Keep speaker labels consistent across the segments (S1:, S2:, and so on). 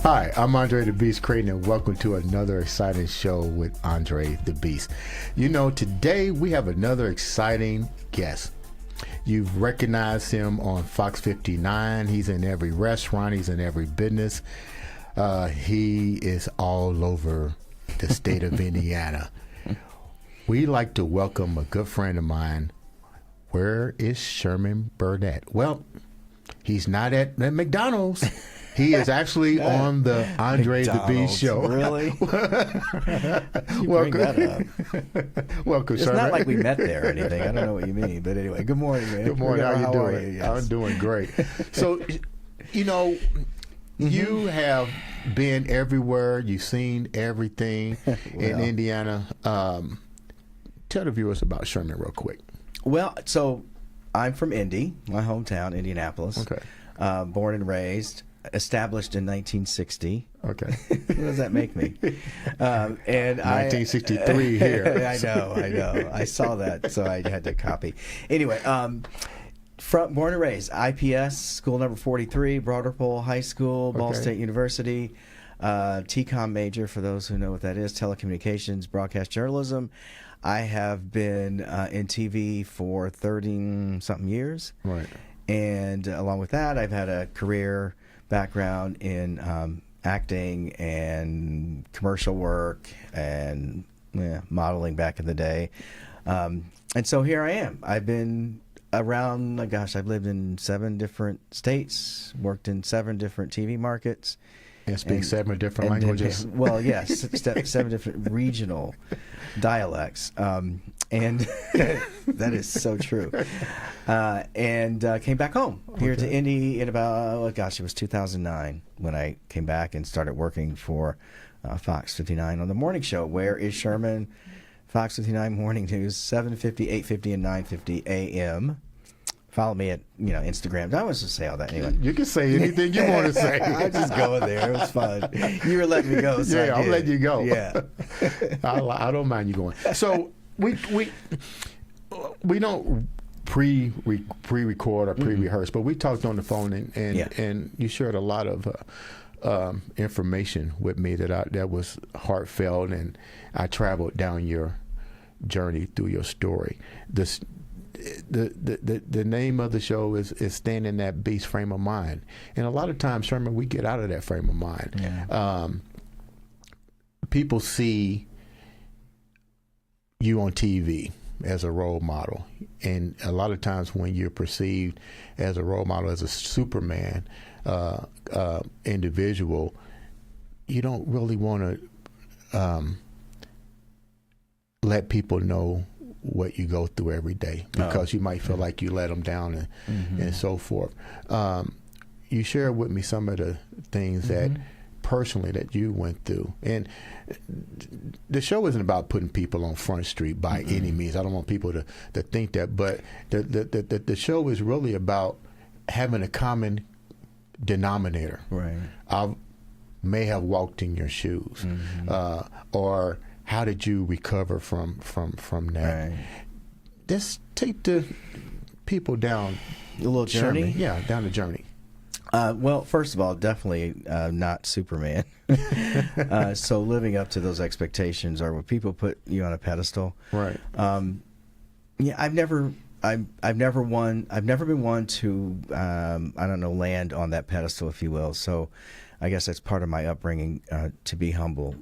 S1: Hi, I'm Andre The Beast Crayton, and welcome to another exciting show with Andre The Beast. You know, today we have another exciting guest. You've recognized him on Fox 59. He's in every restaurant. He's in every business. He is all over the state of Indiana. We like to welcome a good friend of mine. Where is Sherman Burdette? Well, he's not at McDonald's. He is actually on the Andre The Beast show.
S2: Really?
S1: Welcome.
S2: Bring that up.
S1: Welcome,
S2: It's
S1: Sherman.
S2: not like we met there or anything. I don't know what you mean. But anyway, good morning, man.
S1: Good morning. How you doing?
S2: Are you? Yes.
S1: I'm doing great. So, you know, you have been everywhere. You've seen everything in Indiana. Tell the viewers about Sherman real quick.
S2: Well, so I'm from Indy, my hometown, Indianapolis.
S1: Okay.
S2: Born and raised. Established in 1960.
S1: Okay.
S2: What does that make me? And
S1: 1963 here.
S2: I know. I saw that, so I had to copy. Anyway, born and raised, IPS, school number 43, Broad Ripple High School, Ball
S1: Okay.
S2: State University, TCOM major, for those who know what that is, telecommunications, broadcast journalism. I have been in TV for 30-something years.
S1: Right.
S2: And along with that, I've had a career background in acting and commercial work and modeling back in the day. And so here I am. I've been around, I've lived in 7 different states, worked in 7 different TV markets.
S1: And speak 7 different languages.
S2: Well, yes, 7 different regional dialects. And that is so true. And came back home here to Indy in about, it was 2009 when I came back and started working for Fox 59 on the morning show. Where is Sherman? Fox 59 Morning News, 7:50, 8:50, and 9:50 a.m. Follow me at Instagram. I was to say all that anyway.
S1: You can say anything you want to say.
S2: I just going there. It was fun. You were letting me go. So
S1: Yeah, I'm letting you go.
S2: Yeah.
S1: I don't mind you going. So we don't pre-record or pre-rehearse, but we talked on the phone and you shared a lot of information with me that was heartfelt, and I traveled down your journey through your story. The name of the show is Staying in That Beast Frame of Mind, and a lot of times, Sherman, we get out of that frame of mind.
S2: Yeah.
S1: People see you on TV as a role model, and a lot of times when you're perceived as a role model, as a Superman individual, you don't really want to let people know what you go through every day, because you might feel like you let them down and so forth. You share with me some of the things that personally that you went through, and the show isn't about putting people on Front Street by any means. I don't want people to think that, but the show is really about having a common denominator.
S2: Right.
S1: I may have walked in your shoes, or how did you recover from that?
S2: Right.
S1: Just take the people down
S2: A little journey.
S1: Down the journey.
S2: Well, first of all, definitely not Superman. So living up to those expectations, or when people put you on a pedestal,
S1: Right.
S2: I've never been one to land on that pedestal, if you will. So I guess that's part of my upbringing, to be humble.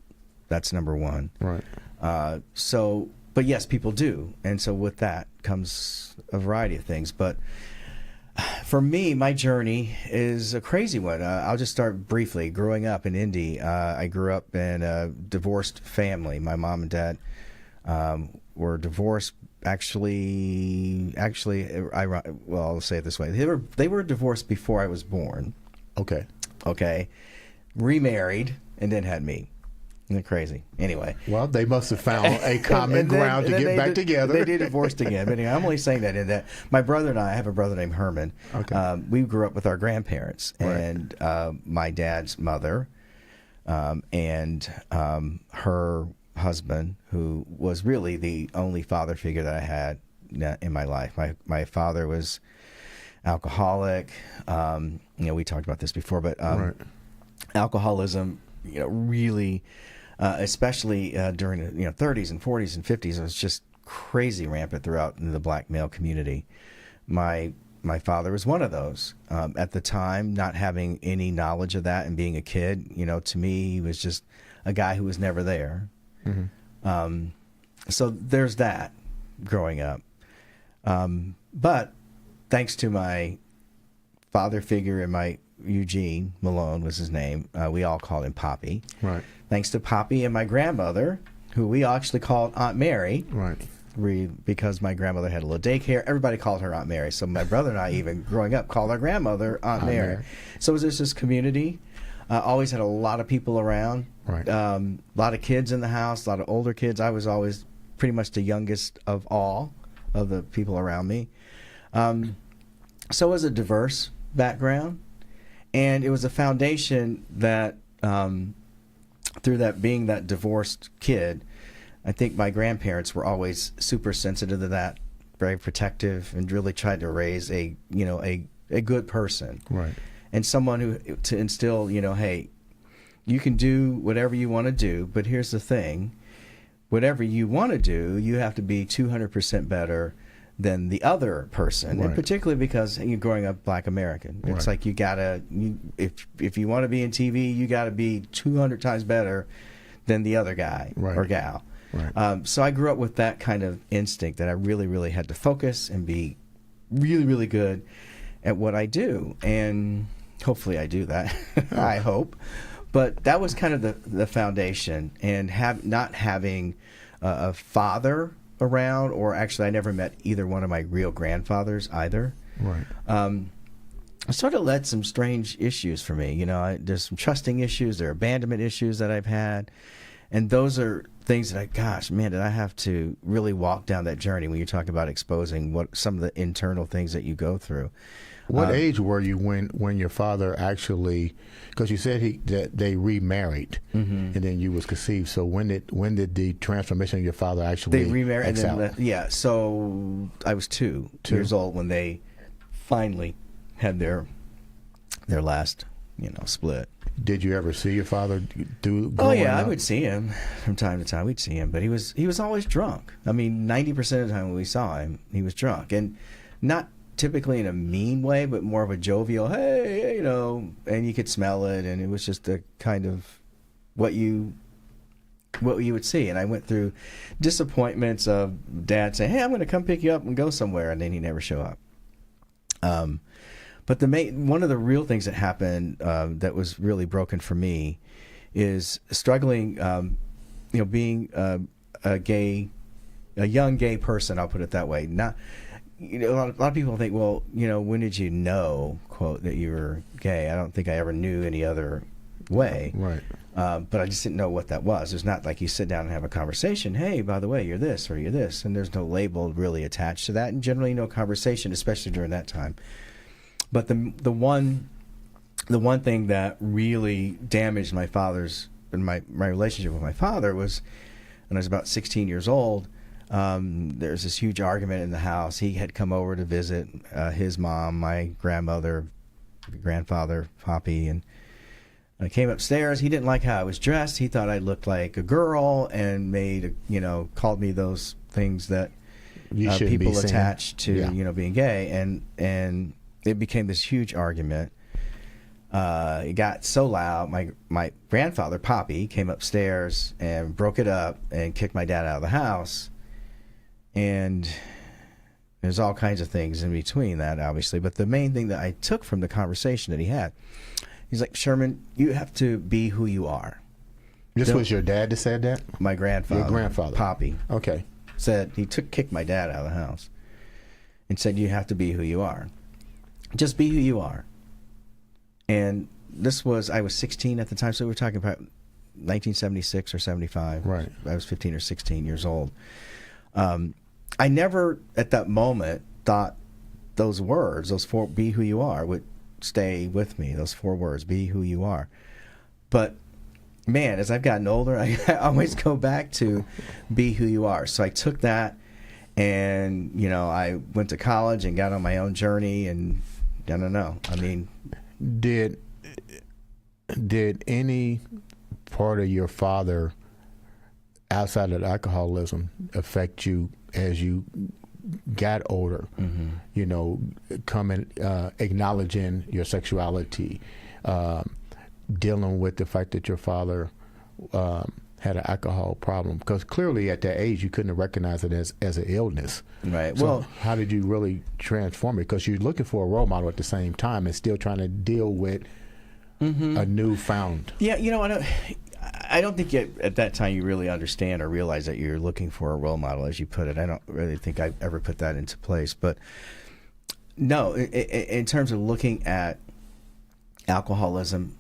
S2: That's number one.
S1: Right.
S2: But yes, people do, and so with that comes a variety of things. But for me, my journey is a crazy one. I'll just start briefly. Growing up in Indy, I grew up in a divorced family. My mom and dad were divorced. Actually, I'll say it this way: they were divorced before I was born.
S1: Okay.
S2: Remarried, and then had me. Isn't it crazy? Anyway.
S1: Well, they must have found a common ground to get back together.
S2: They divorced again. But anyway, I'm only saying that in that my brother and I have a brother named Herman.
S1: Okay.
S2: We grew up with our grandparents,
S1: Right.
S2: and my dad's mother and her husband, who was really the only father figure that I had in my life. My father was alcoholic. We talked about this before, but
S1: Right.
S2: alcoholism, really, especially during the 30s and 40s and 50s, it was just crazy rampant throughout the black male community. My father was one of those. At the time, not having any knowledge of that and being a kid, to me, he was just a guy who was never there. Mm-hmm. So there's that growing up. But thanks to my father figure and my Eugene Malone was his name. We all called him Poppy.
S1: Right.
S2: Thanks to Poppy and my grandmother, who we actually called Aunt Mary.
S1: Right.
S2: Because my grandmother had a little daycare, everybody called her Aunt Mary. So my brother and I, even growing up, called our grandmother Aunt Mary. So there's this community. Always had a lot of people around.
S1: Right.
S2: A lot of kids in the house, a lot of older kids. I was always pretty much the youngest of all of the people around me. So it was a diverse background. And it was a foundation that, through that being that divorced kid, I think my grandparents were always super sensitive to that, very protective, and really tried to raise a good person.
S1: Right.
S2: And someone who, to instill, hey, you can do whatever you want to do, but here's the thing. Whatever you want to do, you have to be 200% better than the other person,
S1: right.
S2: And particularly because you're growing up Black American. It's
S1: right.
S2: like if you want to be in TV, you got to be 200 times better than the other guy
S1: right.
S2: or gal.
S1: Right.
S2: So I grew up with that kind of instinct that I really, really had to focus and be really, really good at what I do. And hopefully I do that. I hope. But that was kind of the foundation. And not having a father around, or actually I never met either one of my real grandfathers either.
S1: Right.
S2: Sort of led some strange issues for me. There's some trusting issues, there are abandonment issues that I've had. And those are things that did I have to really walk down that journey when you talk about exposing some of the internal things that you go through.
S1: What age were you when your father actually, because you said that they remarried, mm-hmm. and then you was conceived. So when did the transformation of your father actually?
S2: They remarried, and then so I was two years old when they finally had their last split.
S1: Did you ever see your father do?
S2: Oh yeah,
S1: up?
S2: I would see him from time to time. We'd see him, but he was always drunk. I mean, 90% of the time when we saw him, he was drunk, and not typically in a mean way, but more of a jovial, hey, and you could smell it, and it was just a kind of what you would see. And I went through disappointments of dad saying, hey, I'm going to come pick you up and go somewhere, and then he never show up. But one of the real things that happened that was really broken for me is struggling, being a young gay person. I'll put it that way. Not, a lot of people think, well, when did you know, quote, that you were gay? I don't think I ever knew any other way.
S1: Right.
S2: But I just didn't know what that was. It's not like you sit down and have a conversation. Hey, by the way, you're this or you're this, and there's no label really attached to that, and generally no conversation, especially during that time. But the one thing that really damaged my father's and my relationship with my father was when I was about 16 years old. There was this huge argument in the house. He had come over to visit his mom, my grandfather, Poppy, and I came upstairs. He didn't like how I was dressed. He thought I looked like a girl, and called me those things that people attach to being gay, and it became this huge argument. It got so loud. My grandfather, Poppy, came upstairs and broke it up and kicked my dad out of the house. And there's all kinds of things in between that, obviously. But the main thing that I took from the conversation that he had, he's like, Sherman, you have to be who you are.
S1: This was your dad that said that?
S2: My grandfather.
S1: Your grandfather.
S2: Poppy.
S1: Okay.
S2: Said, kicked my dad out of the house and said, you have to be who you are. Just be who you are. And I was 16 at the time, so we're talking about 1976 or 75.
S1: Right.
S2: I was 15 or 16 years old. I never, at that moment, thought those words, those four, be who you are, would stay with me, those 4 words, be who you are. But, man, as I've gotten older, I always go back to be who you are. So I took that, and, I went to college and got on my own journey, and I don't know. I mean...
S1: Did any part of your father outside of alcoholism affect you as you got older?
S2: Mm-hmm.
S1: You know, coming, acknowledging your sexuality, dealing with the fact that your father had an alcohol problem, because clearly at that age you couldn't have recognized it as an illness.
S2: Right.
S1: So
S2: Well,
S1: how did you really transform it? Because you're looking for a role model at the same time and still trying to deal with a newfound.
S2: yeah, you know, I don't think at that time you really understand or realize that you're looking for a role model, as you put it. I don't really think I ever put that into place. But no, in terms of looking at alcoholism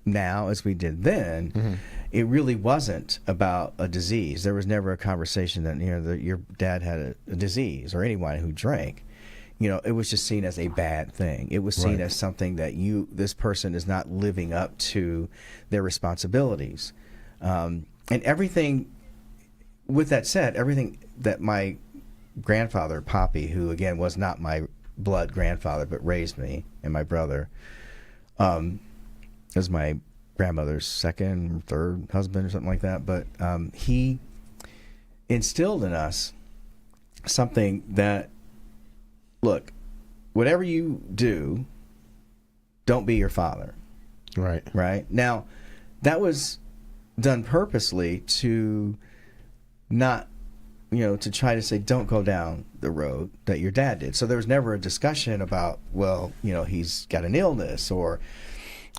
S2: now as we did then, it really wasn't about a disease. There was never a conversation that your dad had a disease or anyone who drank. You know, it was just seen as a bad thing. It was seen as something that this person is not living up to their responsibilities. And everything, with that said, everything that my grandfather, Poppy, who again was not my blood grandfather but raised me and my brother, was my grandmother's second, third husband or something like that. But he instilled in us something that, look, whatever you do, don't be your father.
S1: Right.
S2: Right? Now, that was done purposely to not, to try to say, don't go down the road that your dad did. So there was never a discussion about, well, he's got an illness or...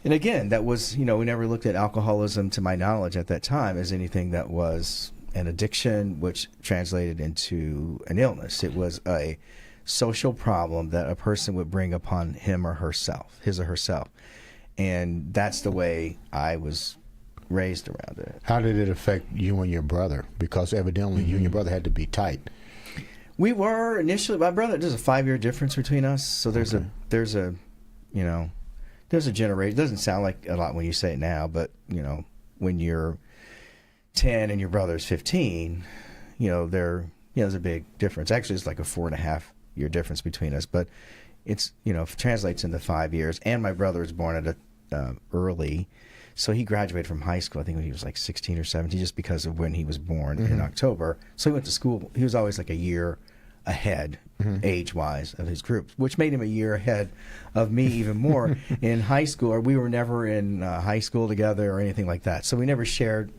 S2: And again, that was, we never looked at alcoholism, to my knowledge at that time, as anything that was an addiction which translated into an illness. It was a social problem that a person would bring upon him or herself, his or herself. And that's the way I was raised around it.
S1: How did it affect you and your brother? Because evidently you and your brother had to be tight.
S2: We were initially, my brother, there's a 5-year difference between us. So there's a generation. It doesn't sound like a lot when you say it now, but when you're 10 and your brother's 15, there's a big difference. Actually, it's like a 4.5-year difference between us, but it's translates into 5 years. And my brother was born at early, so he graduated from high school, I think when he was like 16 or 17, just because of when he was born in October. So he went to school. He was always like a year ahead, age-wise, of his group, which made him a year ahead of me even more. In high school, or we were never in high school together or anything like that, so we never shared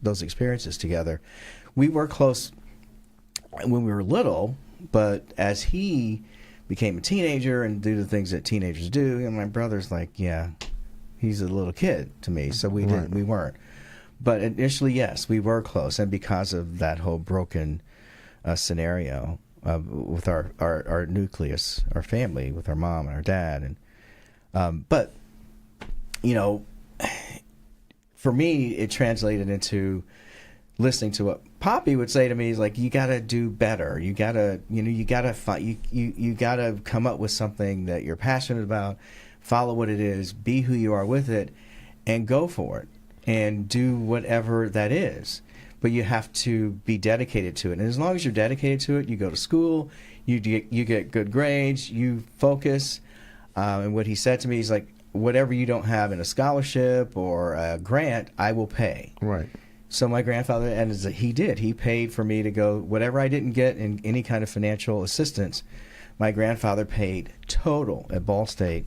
S2: those experiences together. We were close when we were little, but as he became a teenager and do the things that teenagers do, and my brother's like, yeah, he's a little kid to me, so we weren't. But initially, yes, we were close, and because of that whole broken scenario with our nucleus, our family, with our mom and our dad, and but for me, it translated into listening to what Poppy would say to me. Is like, you got to do better. You got to, you got to find, you got to come up with something that you're passionate about. Follow what it is. Be who you are with it, and go for it, and do whatever that is. But you have to be dedicated to it. And as long as you're dedicated to it, you go to school, you get good grades, you focus. And what he said to me, he's like, whatever you don't have in a scholarship or a grant, I will pay.
S1: Right.
S2: So my grandfather, and he did. He paid for me to go, whatever I didn't get in any kind of financial assistance, my grandfather paid total at Ball State.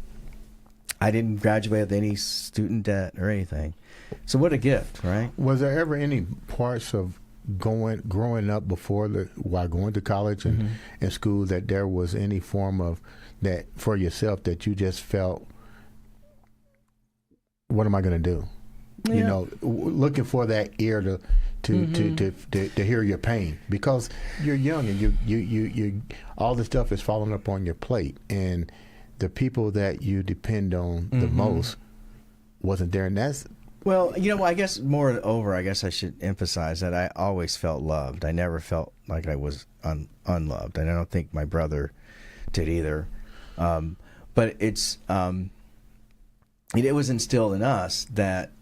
S2: I didn't graduate with any student debt or anything. So what a gift, right?
S1: Was there ever any parts of growing up while going to college and school, that there was any form of that for yourself that you just felt, what am I going to do?
S2: Yeah.
S1: Looking for that ear to hear your pain, because you're young and you all the stuff is falling up on your plate, and the people that you depend on the most wasn't there, and that's.
S2: Well, I guess moreover, I guess I should emphasize that I always felt loved. I never felt like I was unloved, and I don't think my brother did either. But it was instilled in us that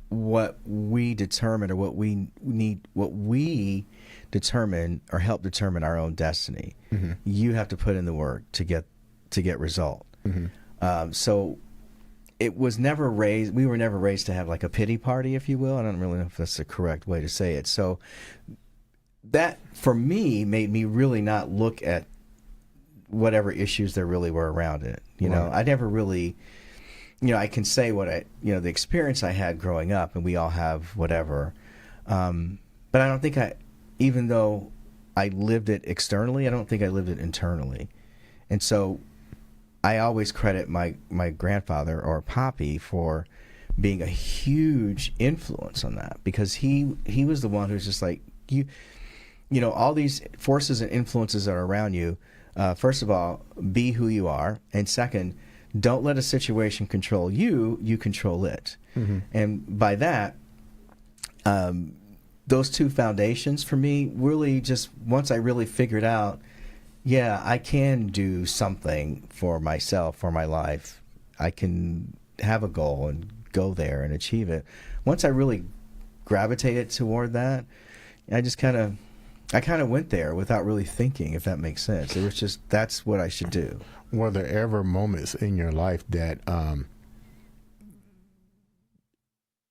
S2: what we determine, or what we determine or help determine our own destiny. You have to put in the work to get result. So it was never raised. We were never raised to have like a pity party, if you will. I don't really know if that's the correct way to say it. So that for me made me really not look at whatever issues there really were around it. You know, I never really, I can say what the experience I had growing up, and we all have whatever. But I don't think even though I lived it externally, I don't think I lived it internally. And so I always credit my grandfather or Poppy for being a huge influence on that, because he was the one who's just like, all these forces and influences that are around you. First of all, be who you are. And second, don't let a situation control you, you control it. Mm-hmm. And by that, those two foundations for me really just, once I really figured out, yeah, I can do something for myself, for my life. I can have a goal and go there and achieve it. Once I really gravitated toward that, I kind of went there without really thinking, if that makes sense. It was just, that's what I should do.
S1: Were there ever moments in your life that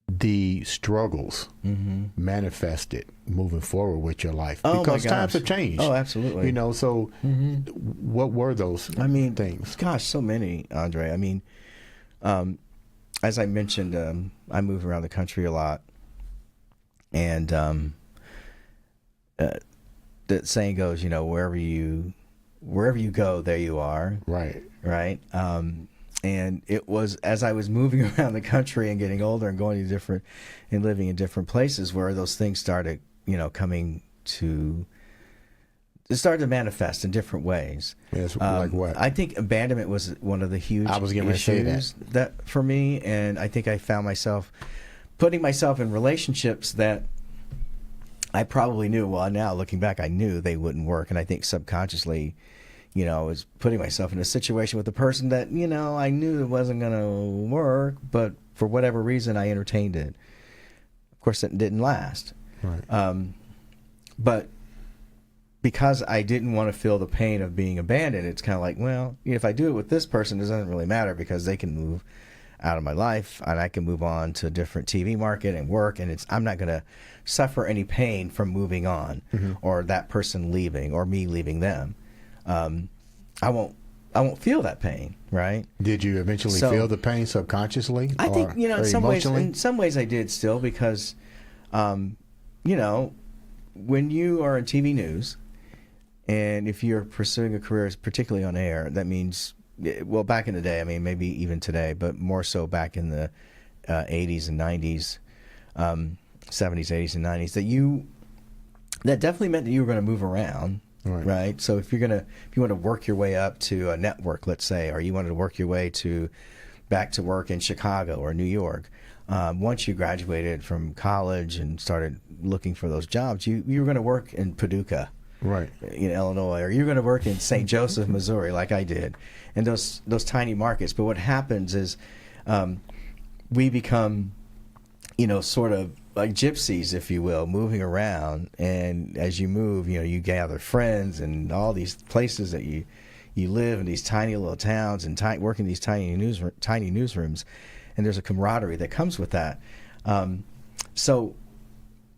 S1: the struggles manifested moving forward with your life? Because times have changed.
S2: Oh, absolutely.
S1: So what were those things?
S2: Gosh, so many, Andre. I mean, as I mentioned, I move around the country a lot. And the saying goes, wherever you go, there you are.
S1: Right.
S2: Right. And it was as I was moving around the country and getting older and going to different and living in different places where those things started, it started to manifest in different ways.
S1: Yes, like what?
S2: I think abandonment was one of the huge
S1: I was going to say
S2: that for me, and I think I found myself putting myself in relationships that I probably knew. Well, now looking back, I knew they wouldn't work, and I think subconsciously, I was putting myself in a situation with a person that, I knew it wasn't going to work, but for whatever reason, I entertained it. Of course, it didn't last.
S1: Right.
S2: But because I didn't want to feel the pain of being abandoned, it's kind of like, well, if I do it with this person, it doesn't really matter because they can move out of my life and I can move on to a different TV market and work, and I'm not going to suffer any pain from moving on or that person leaving or me leaving them. I won't feel that pain, right?
S1: Did you eventually feel the pain subconsciously?
S2: I think in some ways I did still, because when you are in TV news, and if you're pursuing a career, particularly on air, that means, well, back in the day, I mean, maybe even today, but more so back in the 80s and 90s, 70s, 80s, and 90s, that definitely meant that you were going to move around. Right. So if you want to work your way up to a network, let's say, or you wanted to work your way back to work in Chicago or New York, once you graduated from college and started looking for those jobs, you were going to work in Paducah,
S1: right,
S2: in Illinois, or you're going to work in St. Joseph, Missouri, like I did, and those tiny markets. But what happens is we become, sort of like gypsies, if you will, moving around, and as you move, you gather friends and all these places that you live in, these tiny little towns, and work in these tiny newsrooms, and there's a camaraderie that comes with that. So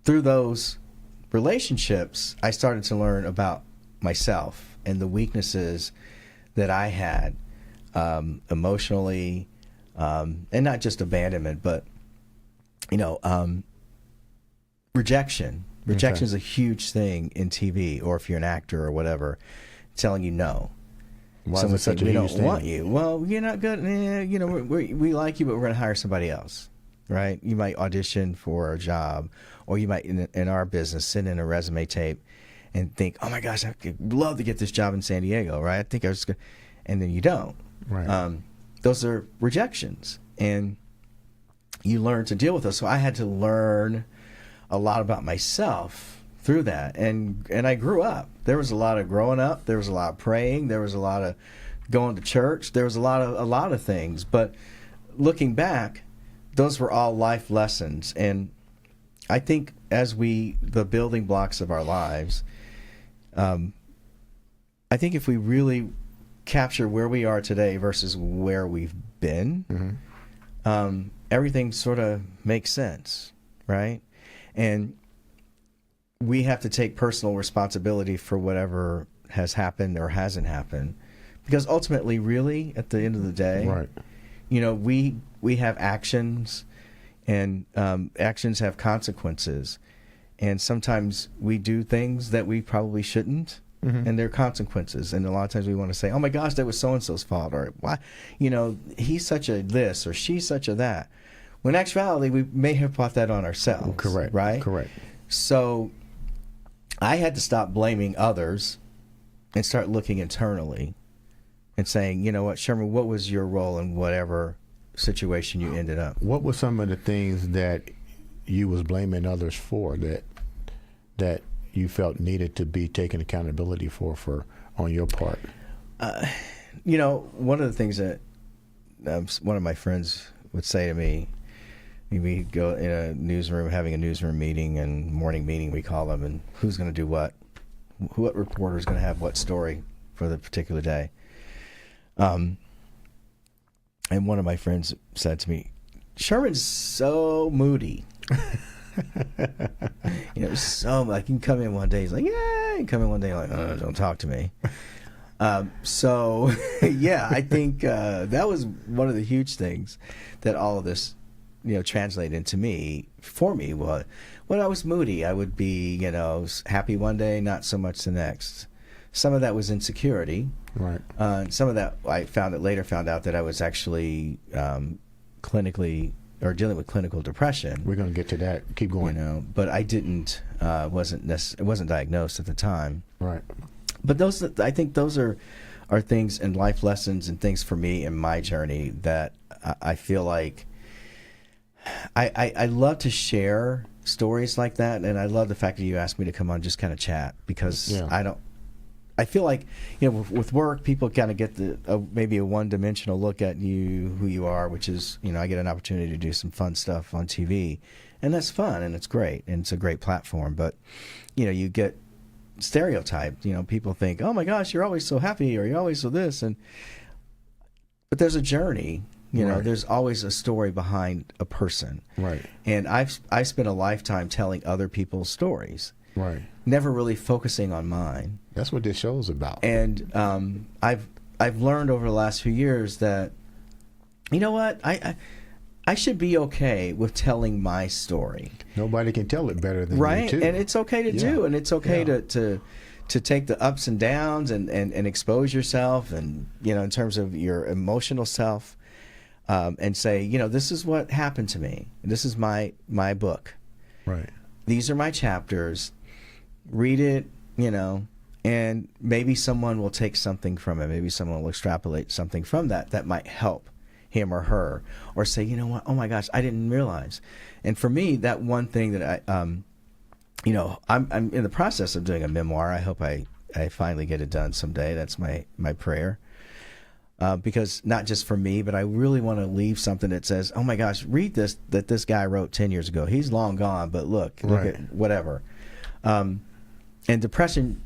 S2: through those relationships, I started to learn about myself and the weaknesses that I had emotionally, and not just abandonment, but rejection. Rejection is a huge thing in TV, or if you're an actor or whatever, telling you no.
S1: Why is it such a huge thing?
S2: We don't want you. Well, you're not good. We like you, but we're going to hire somebody else, right? You might audition for a job, or you might, in our business, send in a resume tape and think, oh my gosh, I'd love to get this job in San Diego, right? I think I was good. And then you don't.
S1: Right.
S2: Those are rejections, and you learn to deal with those. So I had to learn a lot about myself through that, and I grew up. There was a lot of growing up. There was a lot of praying. There was a lot of going to church. There was a lot of things. But looking back, those were all life lessons. And I think as the building blocks of our lives, I think if we really capture where we are today versus where we've been, everything sort of makes sense, right? And we have to take personal responsibility for whatever has happened or hasn't happened, because ultimately, really, at the end of the day,
S1: Right.
S2: you know, we have actions, and actions have consequences, and sometimes we do things that we probably shouldn't. And there are consequences, and a lot of times we want to say, "Oh my gosh, that was so and so's fault," or "Why, you know, he's such a this or she's such a that." When in actuality, we may have brought that on ourselves.
S1: Correct.
S2: Right.
S1: Correct.
S2: So, I had to stop blaming others and start looking internally and saying, "You know what, Sherman, what was your role in whatever situation you ended up?"
S1: What were some of the things that you was blaming others for that you felt needed to be taken accountability for on your part?
S2: You know, one of the things that one of my friends would say to me, we go in a newsroom, having a newsroom meeting and morning meeting, we call them, and who's going to do what reporter is going to have what story for the particular day. And one of my friends said to me, "Sherman's so moody." You know, so like, you can come in one day, he's like, "Yeah," and come in one day like, "Oh, don't talk to me." So yeah, I think that was one of the huge things that all of this, you know, translated into me. For me, was when I was moody, I would be, you know, happy one day, not so much the next. Some of that was insecurity.
S1: Right.
S2: Some of that I later found out that I was actually clinically, or dealing with clinical depression.
S1: We're going to get to that. Keep going.
S2: You know, but I didn't. It wasn't diagnosed at the time.
S1: Right.
S2: But I think those are things and life lessons and things for me in my journey that I feel like I love to share stories like that, and I love the fact that you asked me to come on, just kind of chat, because I feel like, you know, with work, people kind of get maybe a one-dimensional look at you, who you are, which is, you know, I get an opportunity to do some fun stuff on TV, and that's fun, and it's great, and it's a great platform. But, you know, you get stereotyped. You know, people think, "Oh my gosh, you're always so happy," or "You're always so this," but there's a journey. You know, there's always a story behind a person. Right. And I've spent a lifetime telling other people's stories. Right. Never really focusing on mine.
S1: That's what this show's about.
S2: And I've learned over the last few years that, you know what, I should be okay with telling my story.
S1: Nobody can tell it better than you too.
S2: And it's okay to do, and it's okay to take the ups and downs and expose yourself, and, you know, in terms of your emotional self, and say, you know, this is what happened to me. This is my book. Right. These are my chapters. Read it, you know, and maybe someone will take something from it. Maybe someone will extrapolate something from that might help him or her, or say, you know what, oh my gosh, I didn't realize. And for me, that one thing that you know, I'm in the process of doing a memoir. I hope I finally get it done someday. That's my prayer. Because not just for me, but I really want to leave something that says, oh my gosh, read this, that this guy wrote 10 years ago. He's long gone, but look at whatever. And depression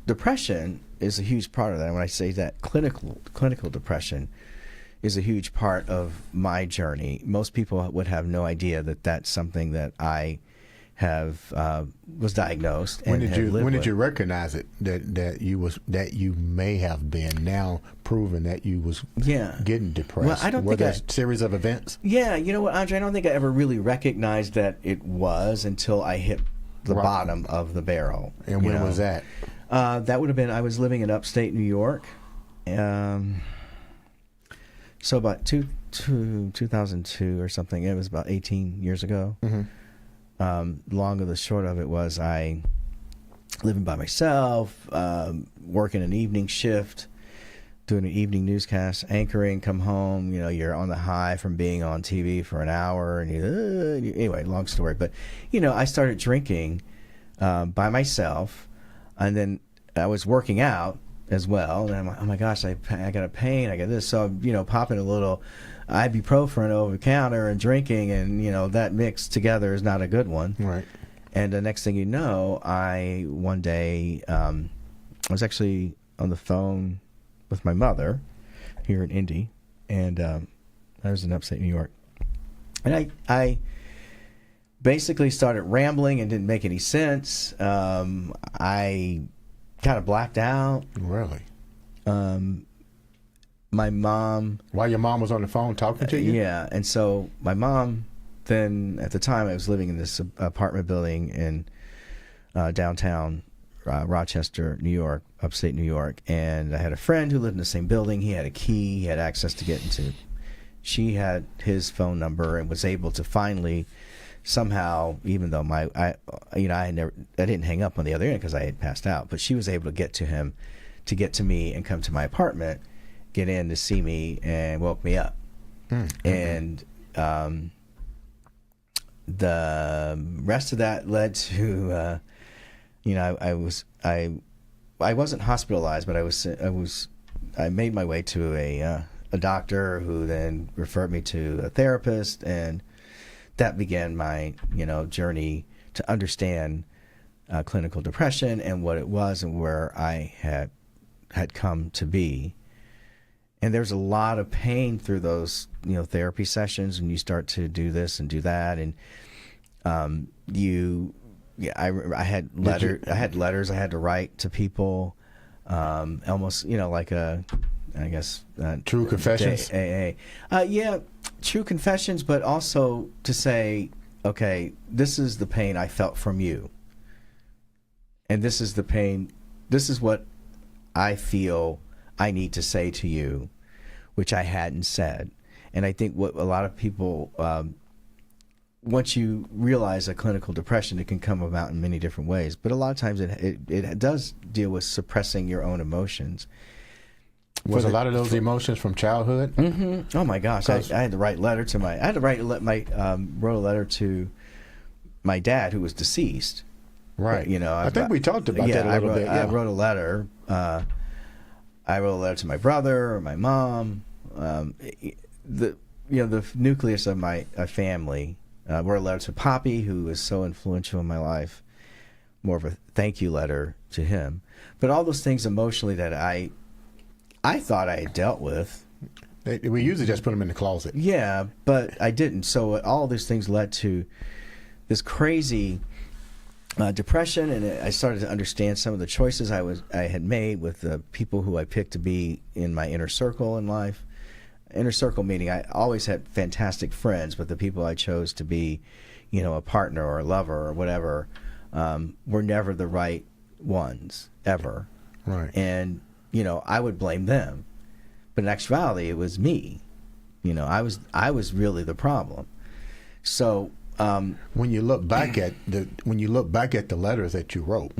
S2: is a huge part of that. And when I say that, clinical depression is a huge part of my journey. Most people would have no idea that that's something that I have was diagnosed.
S1: When did you recognize it, that you may have been now proven that you was getting depressed?
S2: Well, I don't think
S1: a series of events.
S2: Yeah, you know what, Andre? I don't think I ever really recognized that it was until I hit the bottom of the barrel.
S1: And when was that?
S2: That would have been, I was living in upstate New York. So about 2002 or something. It was about 18 years ago. Mm-hmm. Long of the short of it was, I living by myself, working an evening shift, doing an evening newscast, anchoring, come home, you know, you're on the high from being on TV for an hour, and anyway, long story. But, you know, I started drinking by myself, and then I was working out as well, and I'm like, oh my gosh, I got a pain, I got this, so, you know, popping a little ibuprofen over the counter and drinking, and, you know, that mixed together is not a good one. Right. And the next thing you know, one day I was actually on the phone with my mother here in Indy, and I was in upstate New York, And I basically started rambling and didn't make any sense. I kind of blacked out.
S1: Really?
S2: My mom...
S1: While your mom was on the phone talking to you?
S2: Yeah, and so my mom, then at the time I was living in this apartment building in downtown Rochester, New York, upstate New York, and I had a friend who lived in the same building. He had a key, he had access to get into. She had his phone number and was able to finally somehow, even though I didn't hang up on the other end because I had passed out, but she was able to get to him, to get to me and come to my apartment, get in to see me, and woke me up. And the rest of that led to, I wasn't hospitalized, but I made my way to a doctor who then referred me to a therapist, and that began my journey to understand clinical depression and what it was and where I had come to be. And there's a lot of pain through those therapy sessions when you start to do this and do that, and I had letters I had to write to people, almost like a, I guess,
S1: True confessions.
S2: Yeah, true confessions, but also to say, okay, this is the pain I felt from you, and this is the pain. This is what I feel I need to say to you, which I hadn't said. And I think what a lot of people, once you realize a clinical depression, it can come about in many different ways. But a lot of times it does deal with suppressing your own emotions.
S1: Was a lot of those emotions from childhood?
S2: Mm-hmm. Oh my gosh! I had to write letter to wrote a letter to my dad, who was deceased.
S1: Right. I think we talked about that a little bit. Yeah.
S2: I wrote a letter. I wrote a letter to my brother or my mom. The nucleus of my family. I wrote a letter to Poppy, who was so influential in my life. More of a thank you letter to him. But all those things emotionally that I thought I had dealt with.
S1: We usually just put them in the closet.
S2: Yeah, but I didn't. So all these things led to this crazy depression, and I started to understand some of the choices I had made with the people who I picked to be in my inner circle in life. Inner circle meaning I always had fantastic friends, but the people I chose to be, a partner or a lover or whatever, were never the right ones ever.
S1: Right.
S2: And I would blame them, but in actuality, it was me. I was really the problem. So
S1: when you look back at the letters that you wrote,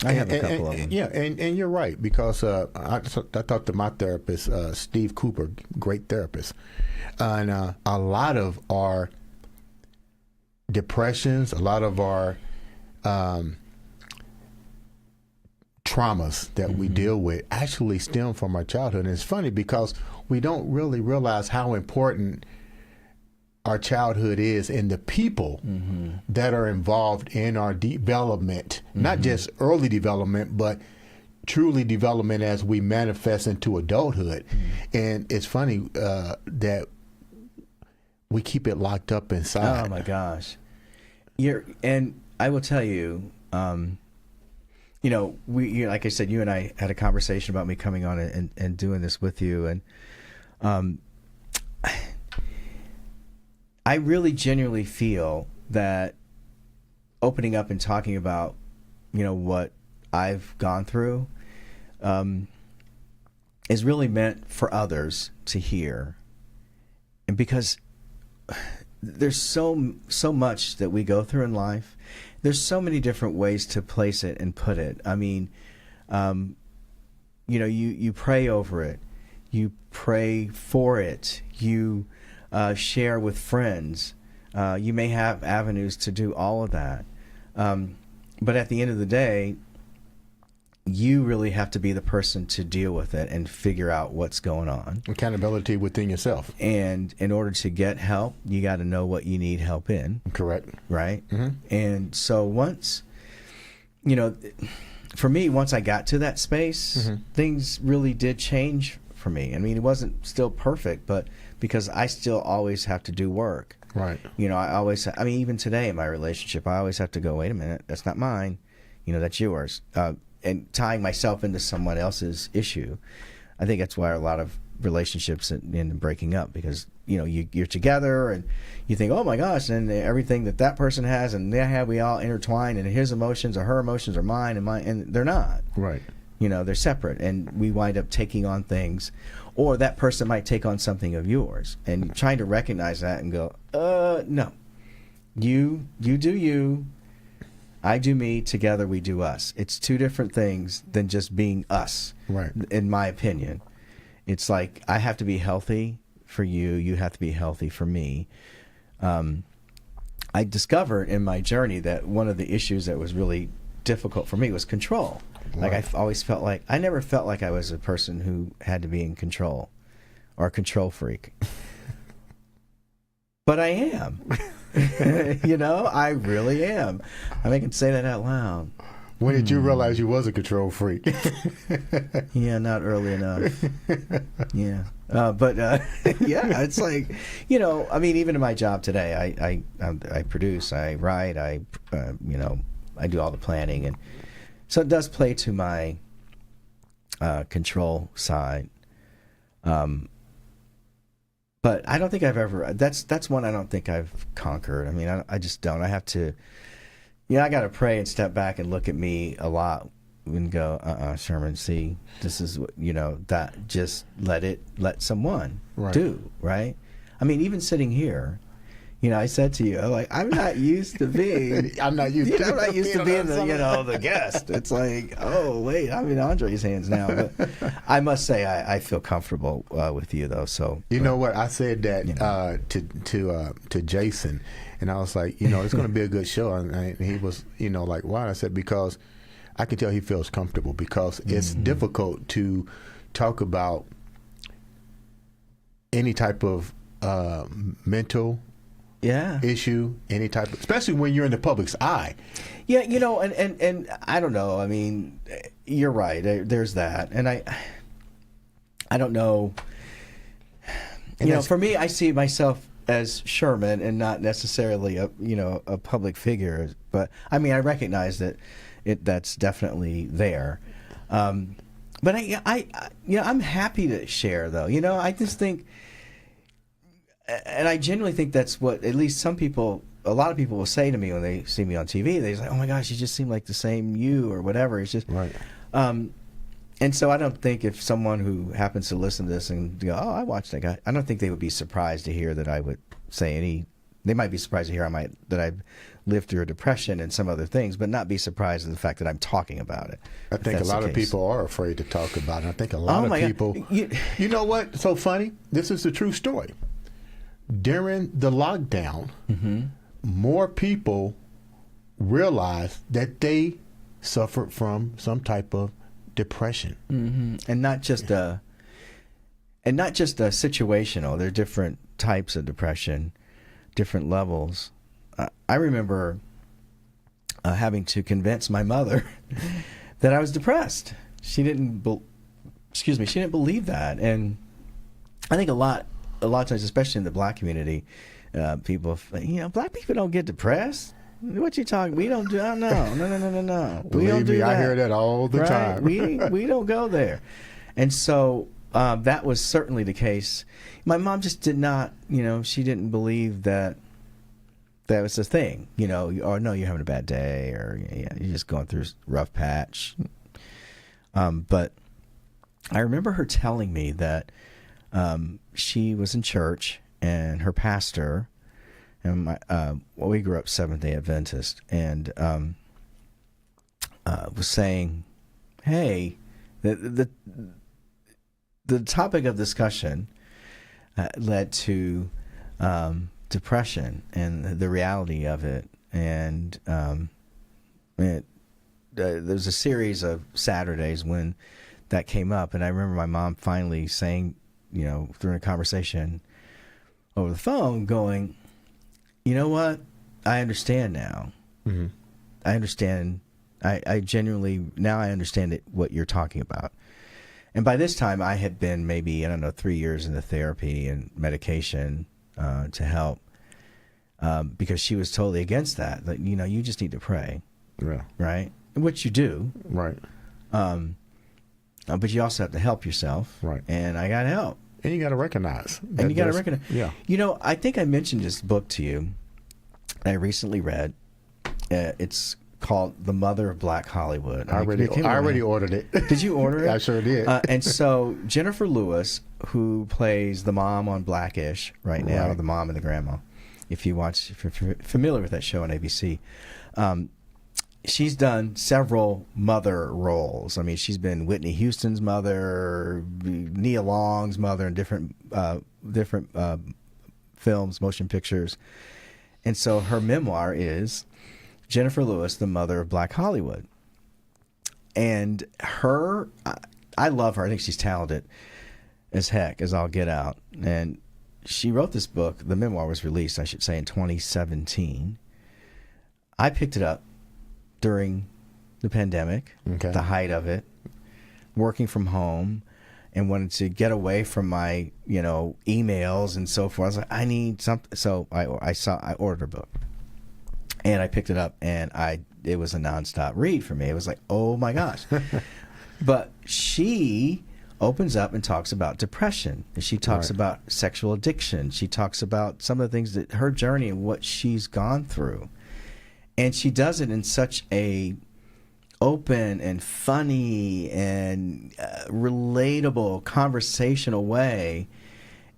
S2: I have a couple of them.
S1: Yeah, and you're right, because I talked to my therapist, Steve Cooper, great therapist, and a lot of our depressions, a lot of our traumas that we deal with actually stem from our childhood. And it's funny because we don't really realize how important our childhood is and the people that are involved in our development, not just early development, but truly development as we manifest into adulthood. And it's funny that we keep it locked up inside.
S2: Oh my gosh. And I will tell you, like I said, you and I had a conversation about me coming on and doing this with you, and I really genuinely feel that opening up and talking about, what I've gone through, is really meant for others to hear. And because there's so much that we go through in life, there's so many different ways to place it and put it. I mean, you pray over it, you pray for it, you share with friends. You may have avenues to do all of that. But at the end of the day, you really have to be the person to deal with it and figure out what's going on.
S1: Accountability within yourself.
S2: And in order to get help, you got to know what you need help in.
S1: Correct.
S2: Right? And so once, for me, once I got to that space, things really did change for me. I mean, it wasn't still perfect, but because I still always have to do work.
S1: Right.
S2: I mean, even today in my relationship, I always have to go, wait a minute, that's not mine. That's yours. And tying myself into someone else's issue. I think that's why a lot of relationships end up breaking up, because, you're together and you think, oh my gosh, and everything that person has and they have, we all intertwine, and his emotions or her emotions are mine, and they're not.
S1: Right.
S2: They're separate, and we wind up taking on things, or that person might take on something of yours, and trying to recognize that and go, no, you do you, I do me, together we do us. It's two different things than just being us.
S1: Right.
S2: In my opinion, it's like I have to be healthy for you, you have to be healthy for me. I discovered in my journey that one of the issues that was really difficult for me was control. Like I always felt like I never felt like I was a person who had to be in control or a control freak. But I am. I really am. I can say that out loud.
S1: When did you realize you was a control freak?
S2: Yeah, not early enough. Yeah. Yeah, it's like, even in my job today, I produce, I write, I do all the planning, and so it does play to my control side. But I don't think I've ever. That's one I don't think I've conquered. I just don't. I have to. I got to pray and step back and look at me a lot and go, Sherman, see, this is what, that just let someone do, right? Even sitting here, I said to you, I'm not used to being,
S1: I'm not used
S2: to being the guest. It's like, oh, wait, I'm in Andre's hands now. But I must say, I feel comfortable with you, though. So
S1: know what? I said that to Jason, and I was like, it's going to be a good show. And he was, like, why? I said, because I can tell he feels comfortable, because it's difficult to talk about any type of mental issue, any type of, especially when you're in the public's eye.
S2: Yeah, and I don't know. You're right. There's that, and I don't know. For me, I see myself as Sherman and not necessarily a public figure. But I recognize that that's definitely there. But I'm happy to share, though. I just think. And I genuinely think that's what at least a lot of people will say to me when they see me on TV. They're like, oh my gosh, you just seem like the same you or whatever. It's just,
S1: right.
S2: And so I don't think if someone who happens to listen to this and go, oh, I watched that guy, I don't think they would be surprised to hear that I would say they might be surprised to hear that I've lived through a depression and some other things, but not be surprised at the fact that I'm talking about it.
S1: I think a lot of people are afraid to talk about it. I think a lot of people, you know what? So funny. This is the true story. During the lockdown, more people realized that they suffered from some type of depression,
S2: and not just a situational. There are different types of depression, different levels. I remember having to convince my mother that I was depressed. She didn't believe that, and I think a lot of times, especially in the black community, people, black people don't get depressed. What you talking? We don't do. Oh, no. We don't do that.
S1: I hear that all the time.
S2: We don't go there, and so that was certainly the case. My mom just did not. She didn't believe that was the thing. Or no, you're having a bad day, or you're just going through a rough patch. But I remember her telling me that she was in church and her pastor. And we grew up Seventh-day Adventist, and was saying, "Hey, the topic of discussion led to depression and the reality of it, and there's a series of Saturdays when that came up, and I remember my mom finally saying, during a conversation over the phone, going, you know what? I understand now.
S1: Mm-hmm.
S2: I understand. I genuinely, now I understand what you're talking about. And by this time, I had been maybe, I don't know, 3 years into therapy and medication to help, because she was totally against that. Like, you know, you just need to pray,
S1: Yeah.
S2: right? Which you do,
S1: Right.
S2: but you also have to help yourself.
S1: Right.
S2: And I got help.
S1: And you got to recognize.
S2: And you got to recognize.
S1: Yeah.
S2: You know, I think I mentioned this book to you that I recently read. It's called The Mother of Black Hollywood.
S1: I already ordered it.
S2: Did you order it?
S1: I sure did.
S2: And so Jennifer Lewis, who plays the mom on Blackish right now,
S1: Right.
S2: the mom and the grandma, if you're familiar with that show on ABC, she's done several mother roles. I mean, she's been Whitney Houston's mother, Nia Long's mother in different films, motion pictures. And so her memoir is Jennifer Lewis, the Mother of Black Hollywood. And I love her. I think she's talented as heck, as all get out. And she wrote this book. The memoir was released, I should say, in 2017. I picked it up during the pandemic, the height of it, working from home, and wanted to get away from my, emails and so forth. I was like, I need something. So I ordered her book, and I picked it up, and it was a nonstop read for me. It was like, oh my gosh. But she opens up and talks about depression. And she talks about sexual addiction. She talks about some of the things that her journey and what she's gone through. And she does it in such a open and funny and relatable, conversational way.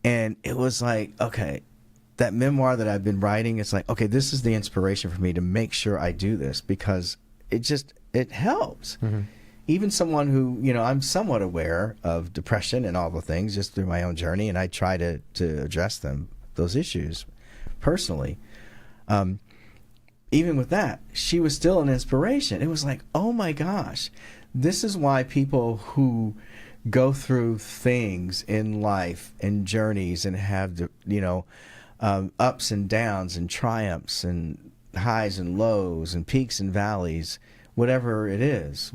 S2: And it was like, okay, that memoir that I've been writing, it's like, okay, this is the inspiration for me to make sure I do this, because it helps. Mm-hmm. Even someone who, I'm somewhat aware of depression and all the things just through my own journey, and I try to address those issues personally. Even with that, she was still an inspiration. It was like, oh my gosh, this is why people who go through things in life and journeys and have, ups and downs and triumphs and highs and lows and peaks and valleys, whatever it is,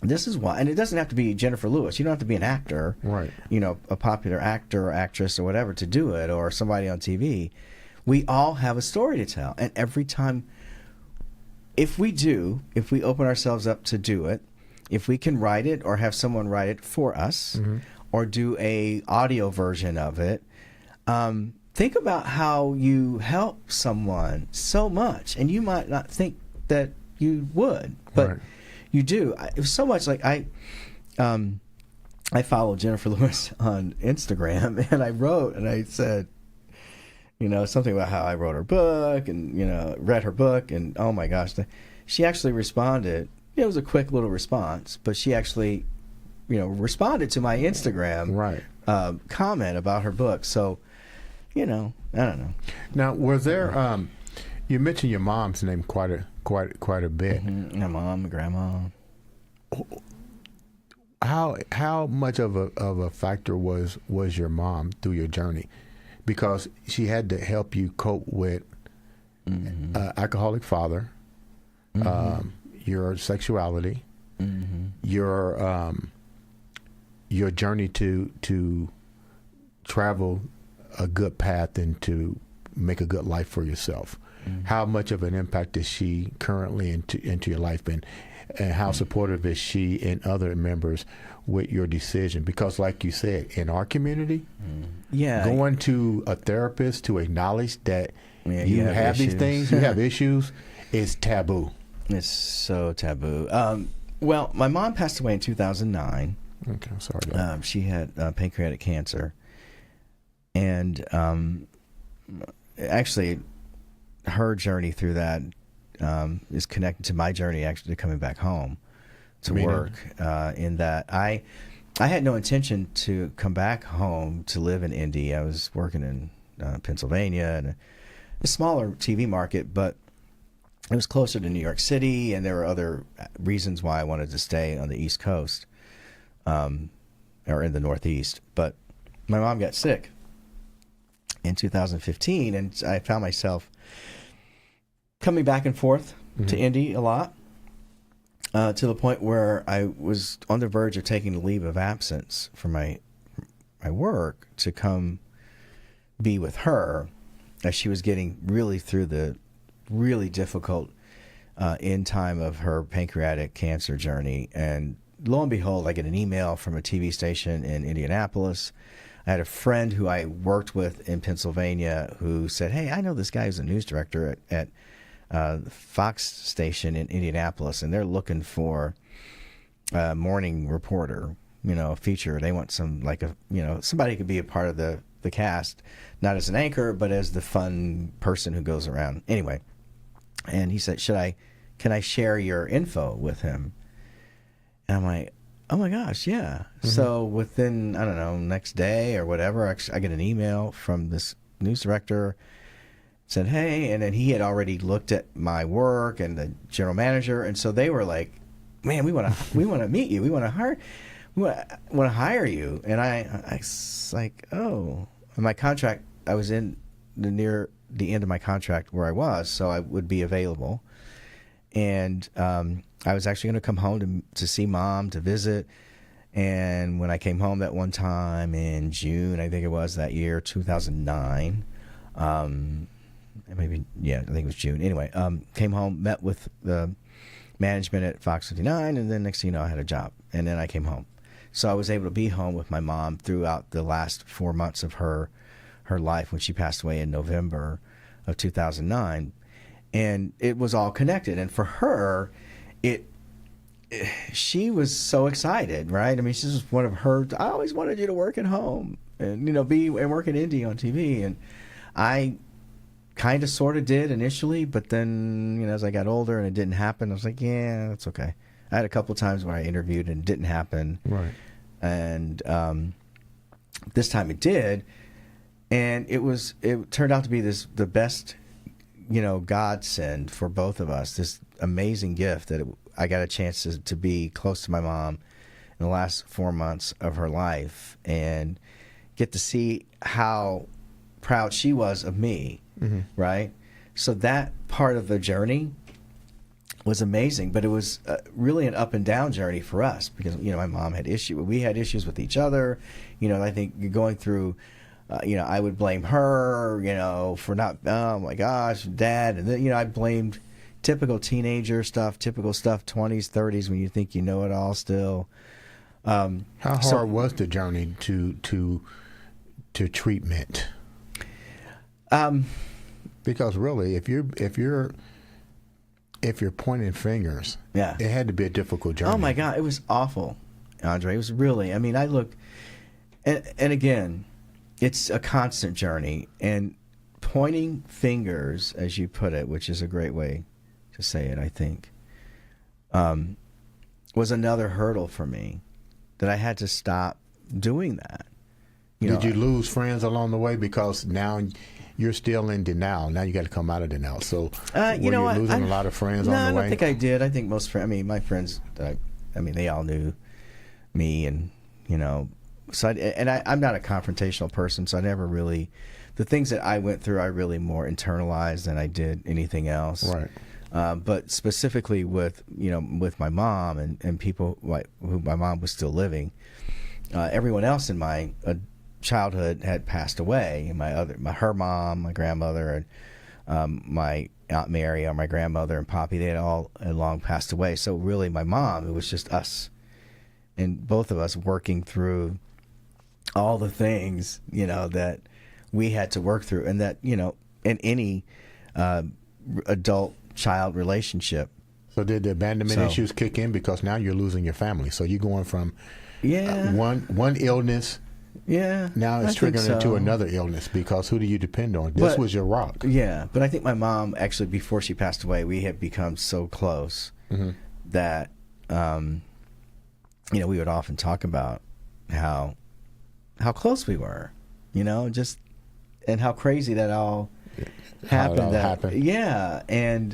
S2: this is why. And it doesn't have to be Jennifer Lewis. You don't have to be an actor,
S1: right?
S2: A popular actor or actress or whatever to do it, or somebody on TV. We all have a story to tell. And every time, if we open ourselves up to do it, if we can write it or have someone write it for us, mm-hmm. or do a audio version of it, think about how you help someone so much. And you might not think that you would, but you do. It was so much like I follow Jennifer Lewis on Instagram, and I wrote and I said, something about how I wrote her book and, read her book, and oh my gosh, she actually responded. It was a quick little response, but she actually, responded to my Instagram comment about her book. So, I don't know. Now,
S1: was there? You mentioned your mom's name quite a bit.
S2: Mm-hmm. My mom, my grandma.
S1: How much of a factor was your mom through your journey? Because she had to help you cope with mm-hmm. Alcoholic father, mm-hmm. Your sexuality, mm-hmm. your journey to travel a good path and to make a good life for yourself. Mm-hmm. How much of an impact is she currently into your life been, and how mm-hmm. supportive is she and other members with your decision? Because like you said, in our community, going to a therapist to acknowledge that you have these things, you have issues, is taboo.
S2: It's so taboo. Well, my mom passed away in 2009.
S1: Okay, I'm sorry.
S2: She had pancreatic cancer. And actually, her journey through that is connected to my journey actually coming back home to work, in that I had no intention to come back home to live in Indy. I was working in Pennsylvania, and a smaller TV market, but it was closer to New York City, and there were other reasons why I wanted to stay on the East Coast, or in the Northeast. But my mom got sick in 2015, and I found myself coming back and forth mm-hmm. to Indy a lot. to the point where I was on the verge of taking a leave of absence from my work to come be with her as she was getting really through the really difficult end time of her pancreatic cancer journey. And lo and behold, I get an email from a TV station in Indianapolis. I had a friend who I worked with in Pennsylvania who said, "Hey, I know this guy who's a news director at the Fox station in Indianapolis, and they're looking for a morning reporter, a feature. They want somebody who could be a part of the cast, not as an anchor, but as the fun person who goes around." Anyway, and he said, can I share your info with him? And I'm like, oh my gosh, yeah. Mm-hmm. So within, I don't know, next day or whatever, I get an email from this news director, said, hey, and then he had already looked at my work and the general manager, and so they were like, man, we want to meet you. We want to hire you. And I was like, oh. And my contract, I was in near the end of my contract where I was, so I would be available. And I was actually going to come home to see Mom, to visit. And when I came home that one time in June, I think it was that year, 2009, I think it was June. Anyway, came home, met with the management at Fox 59, and then next thing you know, I had a job. And then I came home. So I was able to be home with my mom throughout the last 4 months of her life when she passed away in November of 2009. And it was all connected. And for her, she was so excited, right? I mean, this was one of her, I always wanted you to work at home and, work at Indy on TV. And I kind of sort of did initially, but then, as I got older and it didn't happen, I was like, yeah, that's okay. I had a couple times where I interviewed and it didn't happen.
S1: Right.
S2: And this time it did. And it turned out to be the best, godsend for both of us, this amazing gift that I got a chance to be close to my mom in the last 4 months of her life and get to see how proud she was of me, mm-hmm. right? So that part of the journey was amazing, but it was really an up and down journey for us because, my mom had we had issues with each other. I think going through, I would blame her, for not, oh my gosh, Dad. And then, I blamed typical teenager stuff, typical stuff, 20s, 30s, when you think you know it all still.
S1: How hard was the journey to treatment? Because really, if you're pointing fingers,
S2: yeah,
S1: it had to be a difficult journey.
S2: Oh my God, it was awful, Andre. It was really. I mean, I look, and again, it's a constant journey, and pointing fingers, as you put it, which is a great way to say it, I think, was another hurdle for me that I had to stop doing that.
S1: Did you lose friends along the way because now you're still in denial? Now you got to come out of denial. So were you losing a lot of friends on the way?
S2: No, I don't think I did. I think most friends, my friends, they all knew me, and so I'm not a confrontational person, so I never really, the things that I went through, I really more internalized than I did anything else.
S1: Right.
S2: But specifically with my mom and people who my mom was still living, everyone else in my childhood had passed away. Her mom, my grandmother, and my Aunt Mary, or my grandmother and Poppy, they had long passed away. So really, my mom, it was just us, and both of us working through all the things that we had to work through, and that in any adult child relationship.
S1: So did the abandonment issues kick in because now you're losing your family? So you're going from one illness.
S2: Yeah.
S1: Now it's triggering into another illness because who do you depend on? This was your rock.
S2: Yeah, but I think my mom, actually, before she passed away, we had become so close mm-hmm. that we would often talk about how close we were, just, and how crazy that all happened. Yeah, and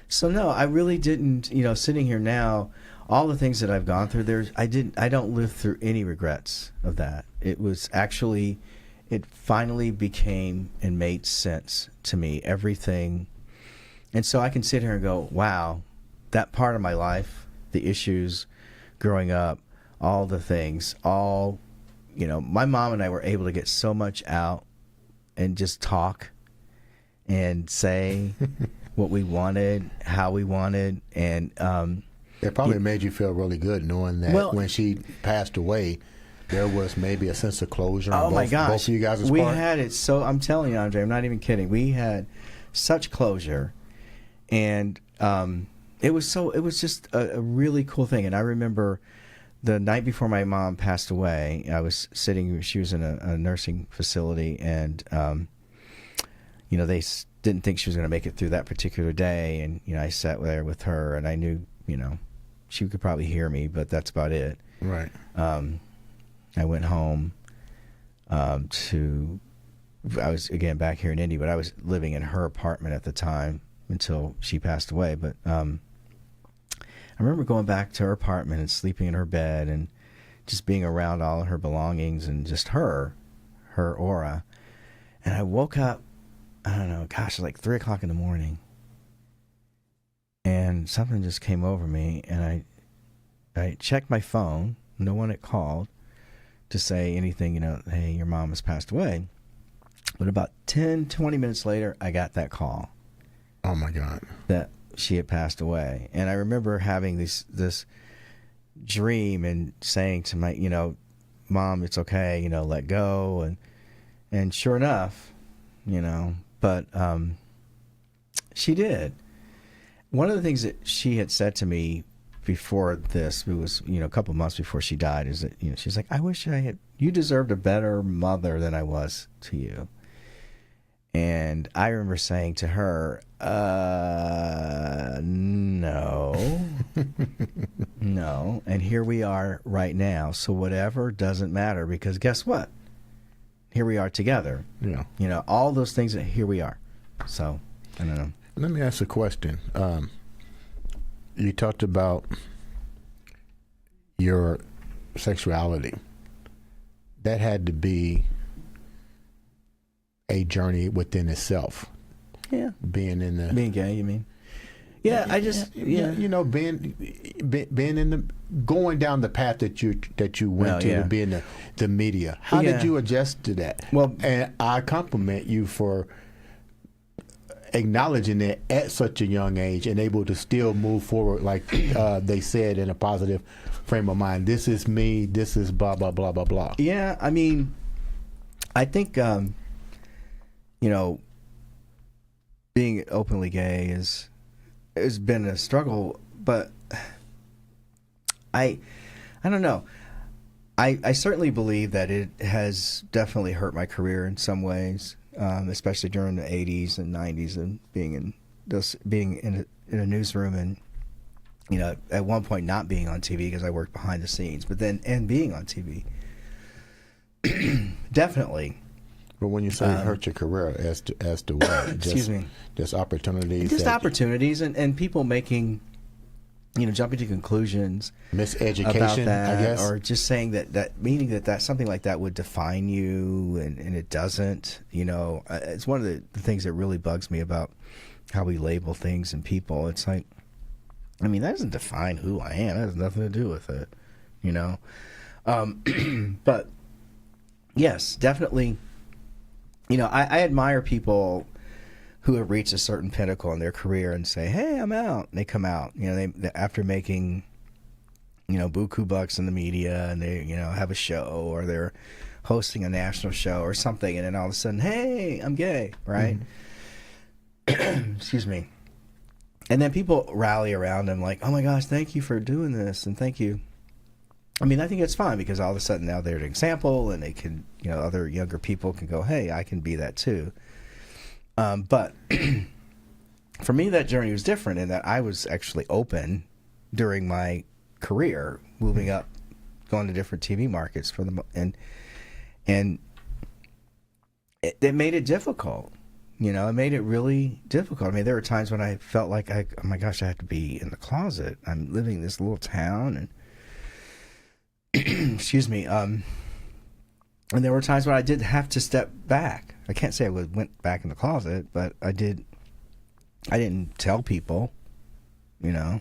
S2: so no, I really didn't. Sitting here now, all the things that I've gone through, I don't live through any regrets of that. It was actually, it finally became and made sense to me, everything. And so I can sit here and go, wow, that part of my life, the issues growing up, all the things, all, you know, my mom and I were able to get so much out and just talk and say what we wanted, how we wanted, and
S1: it probably made you feel really good knowing that when she passed away, there was maybe a sense of closure on both of you guys'
S2: we
S1: part.
S2: had it so, I'm telling you, Andre, I'm not even kidding. We had such closure, and it was just a really cool thing. And I remember the night before my mom passed away, I was sitting, she was in a nursing facility, and you know, they didn't think she was going to make it through that particular day, and you know, I sat there with her, and I knew, you know, she could probably hear me, but that's about it.
S1: Right.
S2: I went home I was, again, back here in Indy, but I was living in her apartment at the time until she passed away. But I remember going back to her apartment and sleeping in her bed and just being around all of her belongings and just her aura. And I woke up, I don't know, gosh, it was like 3 o'clock in the morning. And something just came over me, and I checked my phone. No one had called to say anything, you know, hey, your mom has passed away. But about 10, 20 minutes later, I got that call.
S1: Oh, my God.
S2: That she had passed away. And I remember having this dream and saying to my, you know, Mom, it's okay, you know, let go. And sure enough, you know, but she did. One of the things that she had said to me before this, it was, you know, a couple months before she died, is that, you know, she's like, I wish you deserved a better mother than I was to you. And I remember saying to her, no, no. And here we are right now. So whatever doesn't matter, because guess what? Here we are together.
S1: Yeah.
S2: You know, all those things, that here we are. So, I don't know.
S1: Let me ask a question. You talked about your sexuality. That had to be a journey within itself.
S2: Yeah.
S1: Being
S2: gay, you mean? Yeah, I just
S1: you know, being in the, going down the path that you went to be in the media. How did you adjust to that?
S2: Well,
S1: and I compliment you for acknowledging it at such a young age and able to still move forward, like they said, in a positive frame of mind. This is me. This is blah blah blah blah blah.
S2: Yeah, I mean, I think you know, being openly gay has been a struggle, but I don't know. I certainly believe that it has definitely hurt my career in some ways. Especially during the 80s and 90s, and being in a newsroom, and you know, at one point not being on TV because I worked behind the scenes, but then and being on TV, definitely.
S1: But when you say it hurt your career, as to what?
S2: Excuse me.
S1: Just opportunities.
S2: Just opportunities, and people making, you know, jumping to conclusions,
S1: miseducation
S2: about that,
S1: I guess,
S2: or just saying that meaning that something like that would define you, and it doesn't. You know, it's one of the things that really bugs me about how we label things and people. It's like, I mean, that doesn't define who I am. That has nothing to do with it, you know. But yes, definitely. You know, I admire people who have reached a certain pinnacle in their career and say, hey, I'm out. And they come out, you know, they after making, you know, buku bucks in the media, and they, you know, have a show, or they're hosting a national show or something, and then all of a sudden, hey, I'm gay, right? Mm-hmm. Excuse me. And then people rally around them like, oh my gosh, thank you for doing this, and thank you. I mean, I think it's fine, because all of a sudden now they're an example, and they can, you know, other younger people can go, hey, I can be that too. But for me, that journey was different in that I was actually open during my career, moving up, going to different TV markets for them, and it made it difficult. You know, it made it really difficult. I mean, there were times when I felt like, oh my gosh, I have to be in the closet. I'm living in this little town, and excuse me. And there were times when I did have to step back. I can't say I went back in the closet, but I did. I didn't tell people, you know.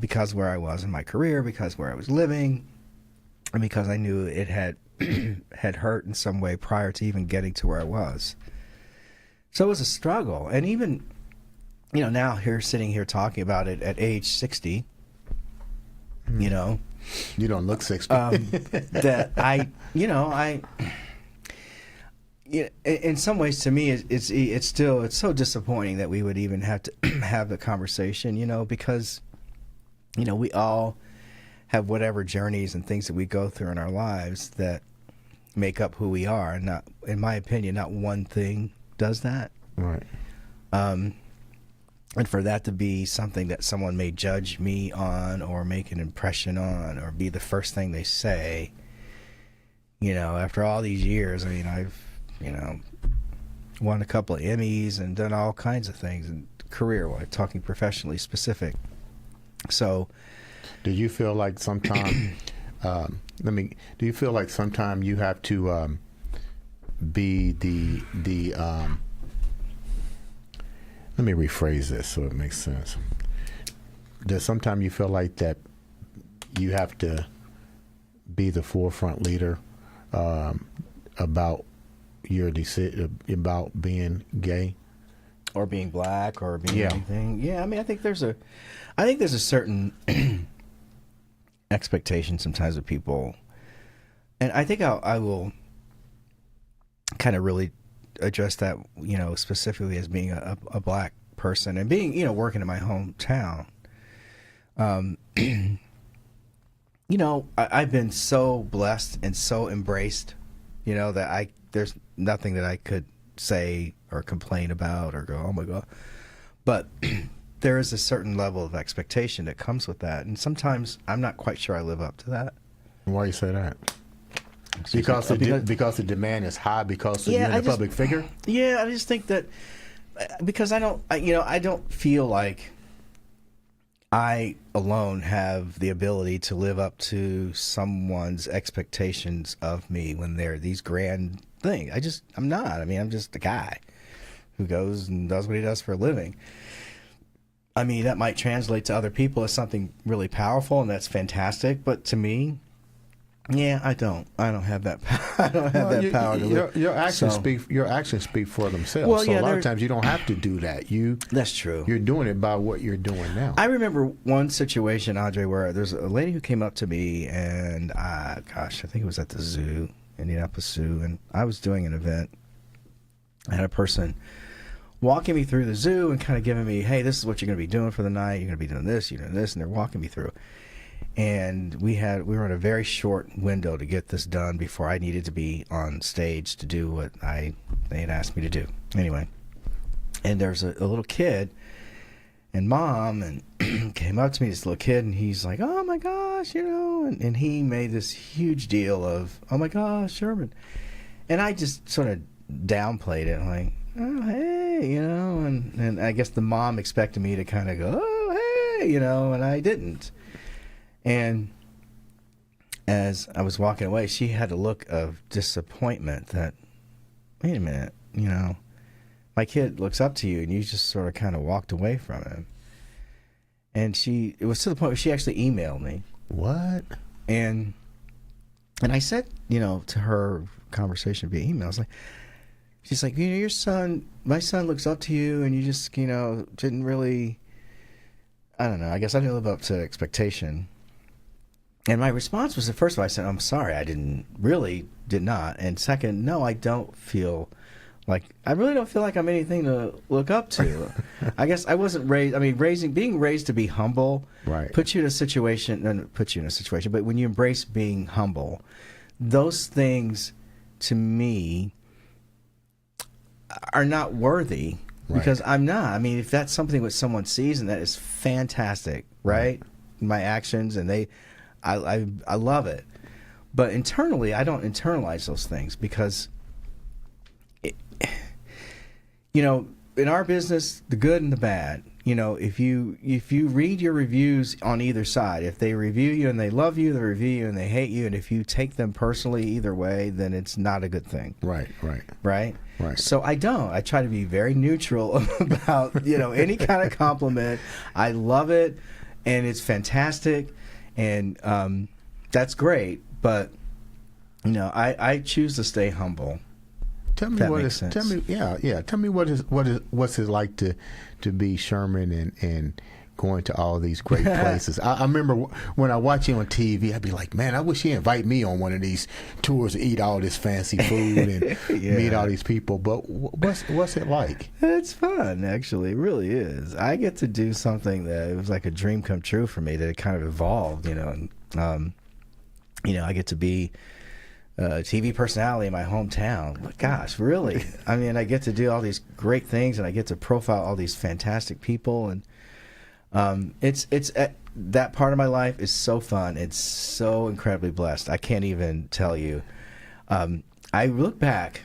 S2: because where I was in my career, because where I was living, and because I knew it had had hurt in some way prior to even getting to where I was. So it was a struggle. And even, now sitting here talking about it at age 60,
S1: You don't look 60.
S2: that in some ways, to me, it's so disappointing that we would even have to have the conversation, because, we all have whatever journeys and things that we go through in our lives that make up who we are. And not, in my opinion, not one thing does that.
S1: Right.
S2: And for that to be something that someone may judge me on or make an impression on or be the first thing they say, after all these years, I've, won a couple of Emmys and done all kinds of things in career-wise, talking professionally specific. So,
S1: do you feel like sometime, do you feel like sometime you have to be the let me rephrase this so it makes sense. Does sometimes you feel like that you have to be the forefront leader about your decision about being gay
S2: or being black or being anything? Yeah, I think there's a certain expectation sometimes of people, and I think I will kind of really address that, specifically as being a black person and being, working in my hometown. I've been so blessed and so embraced, that there's nothing that I could say or complain about or go, oh my God. But there is a certain level of expectation that comes with that. And sometimes I'm not quite sure I live up to that.
S1: Why do you say that? Because the demand is high because you're a public figure?
S2: Yeah, I just think that because I don't feel like I alone have the ability to live up to someone's expectations of me when they're these grand things. I'm not. I'm just a guy who goes and does what he does for a living. That might translate to other people as something really powerful, and that's fantastic. But to me, I don't have that. I don't have that power to live.
S1: Your actions speak for themselves.
S2: Well,
S1: so a lot of times you don't have to do that.
S2: That's true.
S1: You're doing it by what you're doing now.
S2: I remember one situation, Andre, where there's a lady who came up to me, and I think it was at the zoo, Indianapolis Zoo, and I was doing an event. I had a person walking me through the zoo and kind of giving me, hey, this is what you're going to be doing for the night. You're going to be doing this, you're doing this, and they're walking me through. And we were in a very short window to get this done before I needed to be on stage to do what they had asked me to do. Anyway, and there's a little kid and mom and came up to me, this little kid, and he's like, oh my gosh, and he made this huge deal of, oh my gosh, Sherman. And I just sort of downplayed it, like, oh, hey, and I guess the mom expected me to kind of go, oh, hey, and I didn't. And as I was walking away, she had a look of disappointment that, wait a minute, my kid looks up to you and you just sort of kind of walked away from him. And it was to the point where she actually emailed me.
S1: What?
S2: And I said, to her conversation via email, I was like, she's like, my son looks up to you and you just, didn't really, I don't know, I guess I didn't live up to expectation. And my response was, first of all, I said, I'm sorry, I did not. And second, no, I don't feel like, I really don't feel like I'm anything to look up to. I guess I wasn't raised, being raised to be humble,
S1: right,
S2: puts you in a situation, but when you embrace being humble, those things to me are not worthy. Right. Because I'm not. If that's something that someone sees, and that is fantastic, right? My actions, and I love it. But internally, I don't internalize those things because, in our business, the good and the bad, if you read your reviews on either side, if they review you and they love you, they review you and they hate you, and if you take them personally either way, then it's not a good thing. Right. So I try to be very neutral about, any kind of compliment. I love it. and it's fantastic, and that's great. But I choose to stay humble.
S1: Tell me what is. Tell me, yeah. Tell me what's it like to be Sherman and going to all these great places. I remember when I watch you on TV, I'd be like, man, I wish he'd invite me on one of these tours to eat all this fancy food and meet all these people. But what's it like?
S2: It's fun, actually. It really is. I get to do something that it was like a dream come true for me, that it kind of evolved, And, I get to be a TV personality in my hometown. But gosh, really? I mean, I get to do all these great things, and I get to profile all these fantastic people, and it's that part of my life is so fun. It's so incredibly blessed. I can't even tell you. I look back.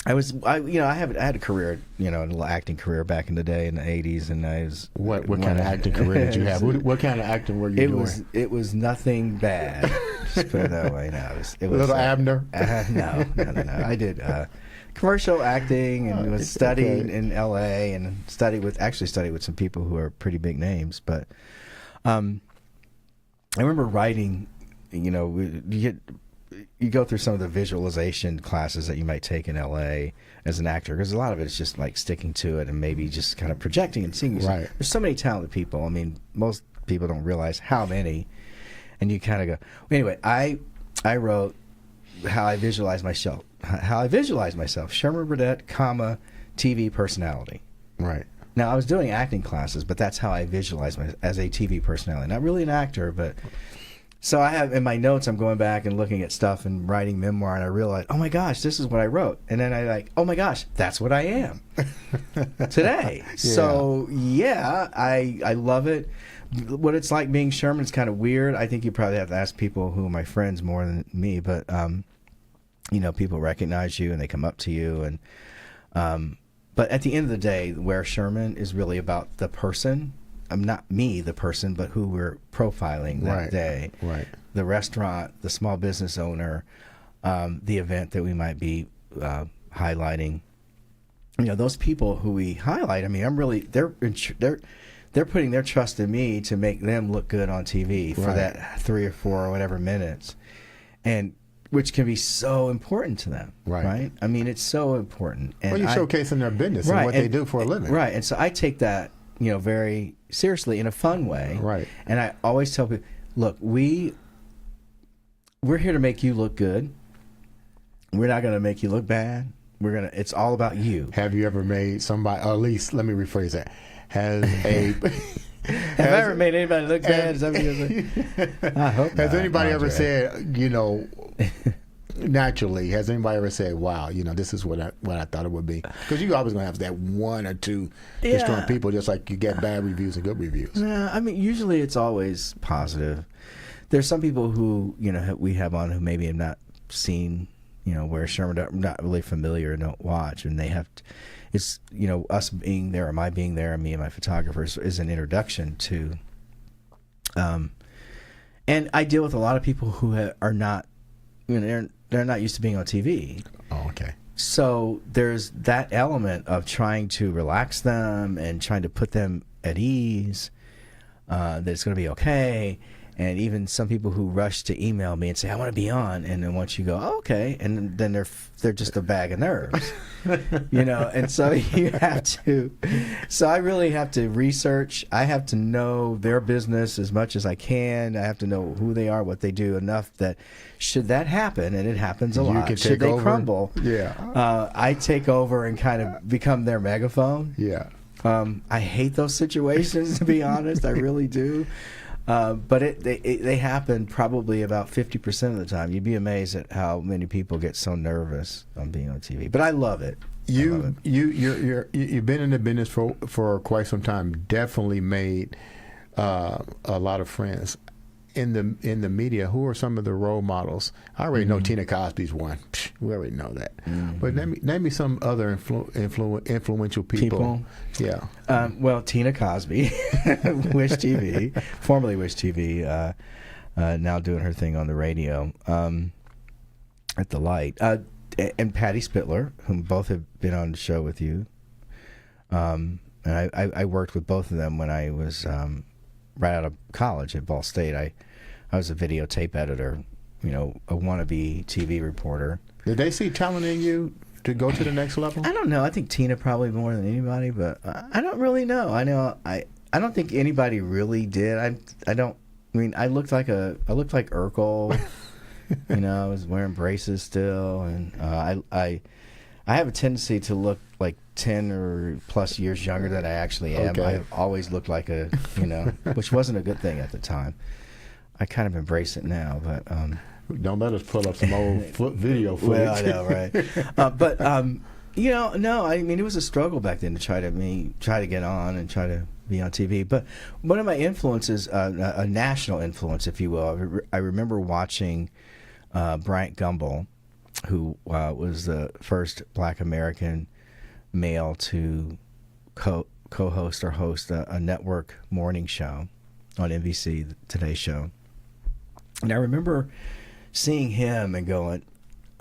S2: I had a career, a little acting career back in the day in the '80s, and I was. What
S1: kind of acting career did you have? What kind of acting were you doing?
S2: It was nothing bad. Just put it that way. No, it was
S1: little Abner.
S2: No. I did commercial acting and was studying in L.A. and studied with some people who are pretty big names. But I remember writing. You go through some of the visualization classes that you might take in L.A. as an actor, because a lot of it is just like sticking to it and maybe just kind of projecting and seeing.
S1: Right.
S2: There's so many talented people. I mean, most people don't realize how many, and you kind of go. Anyway, I wrote how I visualize myself. Sherman Burdette, TV personality.
S1: Right.
S2: Now, I was doing acting classes, but that's how I visualize myself as a TV personality. Not really an actor, but. So I have in my notes, I'm going back and looking at stuff and writing memoir, and I realize, oh my gosh, this is what I wrote. And then oh my gosh, that's what I am today. Yeah. So yeah, I love it. What it's like being Sherman is kind of weird. I think you probably have to ask people who are my friends more than me, but people recognize you and they come up to you, and but at the end of the day, where Sherman is really about the person. I'm not me, the person, but who we're profiling that day. Right. The restaurant, the small business owner, the event that we might be highlighting. Those people who we highlight. I mean, they're putting their trust in me to make them look good on TV for that 3 or 4 or whatever minutes, and which can be so important to them. Right. I mean, it's so important. And
S1: you're showcasing their business and what they do for a living.
S2: Right. And so I take that. Very seriously in a fun way.
S1: Right.
S2: And I always tell people, look, we're here to make you look good. We're not going to make you look bad. It's all about you.
S1: Have you ever made somebody, or at least, let me rephrase that. Have
S2: I ever made anybody look bad? Is that what you're saying? I hope not.
S1: Has anybody ever said, naturally, has anybody ever said, wow, this is what I thought it would be? Because you always going to have that 1 or 2 strong people, just like you get bad reviews and good reviews.
S2: Yeah, I mean, usually it's always positive. There's some people who, we have on who maybe have not seen, where Sherman, not really familiar and don't watch, and they have it's, us being there, or my being there, and me and my photographers is an introduction to, and I deal with a lot of people who are not, they're not used to being on TV.
S1: Oh, okay.
S2: So there's that element of trying to relax them and trying to put them at ease, that it's going to be okay. And even some people who rush to email me and say, I want to be on. And then once you go, oh, okay. And then they're just a bag of nerves, and so you have to, so I really have to research. I have to know their business as much as I can. I have to know who they are, what they do, enough that should that happen, and it happens a lot, should they crumble, I take over and kind of become their megaphone.
S1: Yeah.
S2: I hate those situations, to be honest. I really do. But they happen probably about 50% of the time. You'd be amazed at how many people get so nervous on being on TV. But I love it. You've
S1: been in the business for quite some time. Definitely made a lot of friends in the media. Who are some of the role models? I already know Tina Cosby's one. We already know that. But name me some other influential people. Yeah.
S2: Well, Tina Cosby, Wish TV, formerly Wish TV, now doing her thing on the radio at the Light, and Patty Spitler, whom both have been on the show with you. And I worked with both of them when I was right out of college at Ball State. I was a videotape editor, a wannabe TV reporter.
S1: Did they see talent in you to go to the next level?
S2: I don't know. I think Tina probably more than anybody, but I don't really know. I don't think anybody really did. I looked like Urkel. I was wearing braces still, and I have a tendency to look like 10 or plus years younger than I actually am.
S1: Okay.
S2: I've always looked like which wasn't a good thing at the time. I kind of embrace it now, but
S1: don't let us pull up some old video footage.
S2: well, I know, right? But no, I mean, it was a struggle back then to try to get on and try to be on TV. But one of my influences, a national influence, if you will, I remember watching Bryant Gumbel, who was the first Black American male to co-host or host a network morning show on NBC, the Today Show. And I remember seeing him and going,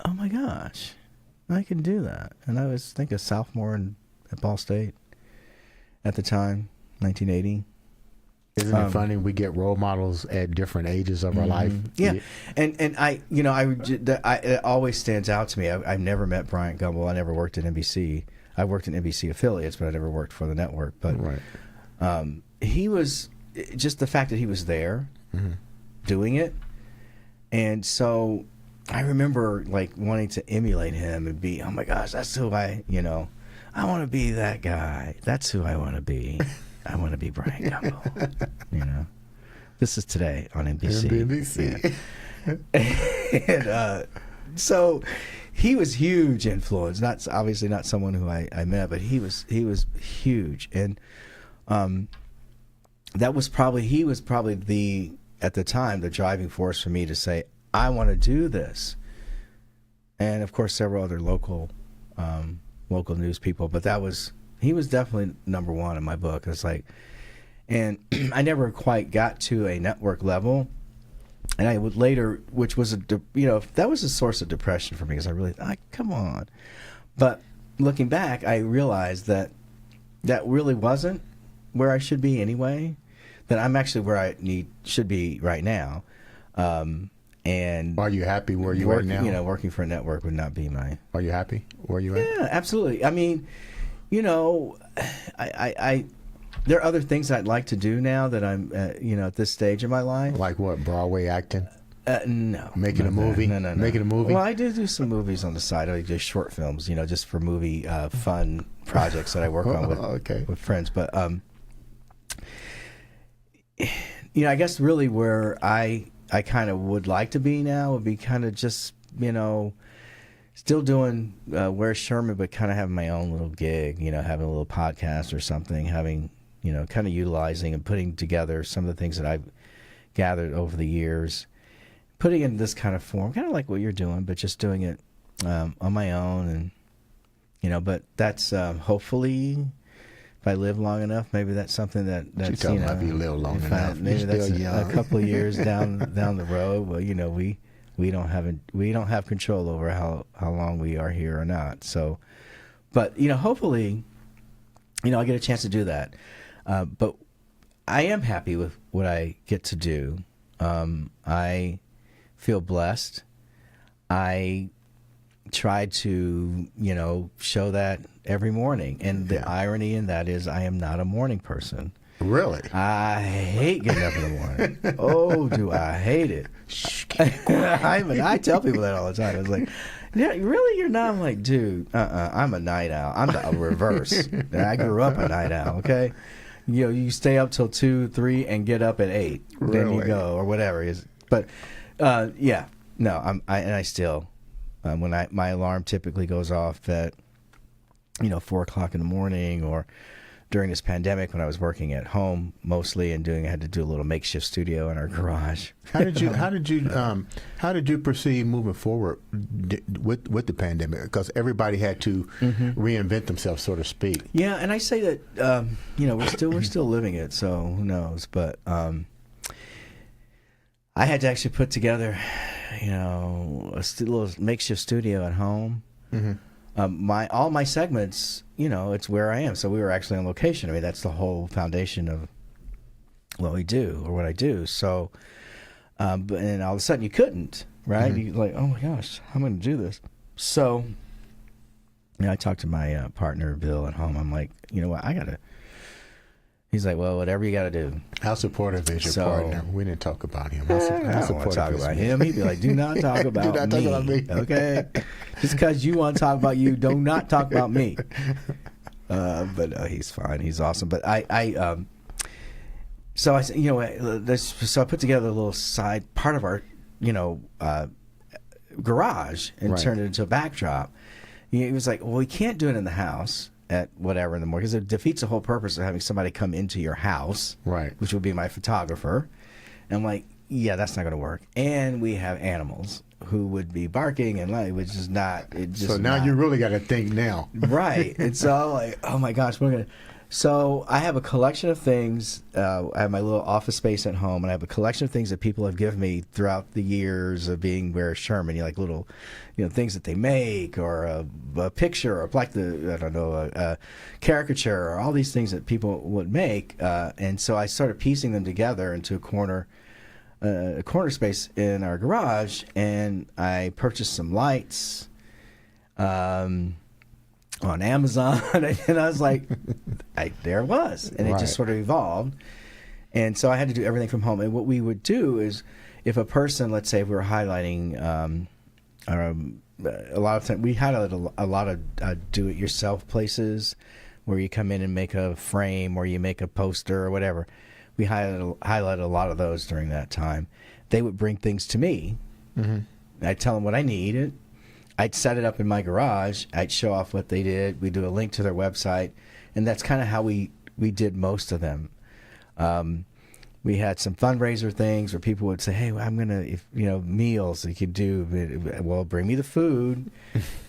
S2: oh my gosh, I can do that. And I was, I think, a sophomore at Ball State at the time, 1980.
S1: Isn't it funny? We get role models at different ages of our life.
S2: Yeah, and it always stands out to me. I've never met Bryant Gumbel. I never worked at NBC. I worked in NBC affiliates, but I never worked for the network. But
S1: right.
S2: He was just the fact that he was there doing it, and so I remember like wanting to emulate him and be, oh my gosh, that's who I want to be that guy. That's who I want to be. I want to be Bryant Gumbel. This is Today on NBC. And so he was huge influence. Not obviously not someone who I met, but he was huge. And he was probably at the time the driving force for me to say, I want to do this. And of course several other local news people, but he was definitely number one in my book. It's like, and I never quite got to a network level, and I would later, which was that was a source of depression for me, because I really thought, come on. But looking back, I realized that really wasn't where I should be anyway. That I'm actually where I should be right now. And
S1: are you happy where you are now?
S2: Working for a network would not be my.
S1: Are you happy where you at?
S2: Yeah, absolutely. I mean, I there are other things I'd like to do now that I'm, at this stage of my life.
S1: Like what? Broadway acting?
S2: No.
S1: Making a movie?
S2: No.
S1: Making a movie?
S2: Well, I do some movies on the side. I do short films, just for movie fun projects that I work on with friends. But I guess really where I kind of would like to be now would be kind of just, still doing Where's Sherman, but kind of having my own little gig, having a little podcast or something, having, kind of utilizing and putting together some of the things that I've gathered over the years, putting it in this kind of form, kind of like what you're doing, but just doing it on my own. And, but that's hopefully, if I live long enough, maybe that's something that's,
S1: if you live long enough,
S2: maybe that's
S1: young.
S2: a couple of years down the road. Well, we don't have control over how long we are here or not. So, but hopefully, I get a chance to do that. But I am happy with what I get to do. I feel blessed. I try to show that every morning, and the irony in that is I am not a morning person.
S1: Really?
S2: I hate getting up in the morning. Oh, do I hate it. I tell people that all the time. I was like, yeah, really, you're not? I'm like, dude, I'm a night owl. I'm the reverse. I grew up a night owl, okay? You stay up till 2, 3 and get up at 8.
S1: Really?
S2: Then you go, or whatever it is. But, I still, when my alarm typically goes off at, 4 o'clock in the morning, or during this pandemic when I was working at home mostly and I had to do a little makeshift studio in our garage.
S1: How did you proceed moving forward with the pandemic? Because everybody had to reinvent themselves, so to speak.
S2: Yeah, and I say that we're still living it, so who knows? But I had to actually put together, a little makeshift studio at home. All my segments, it's where I am. So we were actually on location. I mean, that's the whole foundation what we do or what I do. So, but and all of a sudden you couldn't, right?
S1: Mhm.
S2: You're like, oh my gosh, I'm going to do this. So, I talked to my partner, Bill, at home. I'm like, you know what, he's like, well, whatever you got to do.
S1: How supportive is your
S2: So-
S1: partner? We didn't talk about him.
S2: I don't want to talk
S1: is
S2: about
S1: he?
S2: him. He'd be like, do not talk about
S1: not talk about me.
S2: Okay? Just because you want to talk about you, do not talk about me. But he's fine. He's awesome. But so I said, so I put together a little side part of our, garage and
S1: Right.
S2: turned it into a backdrop. He was like, well, we can't do it in the house at whatever in the morning because it defeats the whole purpose of having somebody come into your house,
S1: Right.
S2: which would be my photographer. And I'm like, yeah, that's not going to work. And we have animals who would be barking and like, which is not. It just
S1: So now
S2: not-
S1: you really got to think now.
S2: right. And so I'm like, oh my gosh, we're gonna. So I have a collection of things. I have my little office space at home, and I have a collection of things that people have given me throughout the years of being where Sherman. Like little, things that they make, or a picture, or like a caricature, or all these things that people would make. And so I started piecing them together into a corner space in our garage, and I purchased some lights. On Amazon, and I was like, there it was, and it
S1: Right.
S2: just sort of evolved. And so I had to do everything from home. And what we would do is, if a person, let's say, if we were highlighting, a lot of time we highlight a lot of do-it-yourself places where you come in and make a frame or you make a poster or whatever. We highlight a lot of those during that time. They would bring things to me.
S1: Mm-hmm.
S2: I'd tell them what I needed. I'd set it up in my garage. I'd show off what they did. We'd do a link to their website. And that's kind of how we did most of them. We had some fundraiser things where people would say, hey, I'm going to, meals you could do. Well, bring me the food.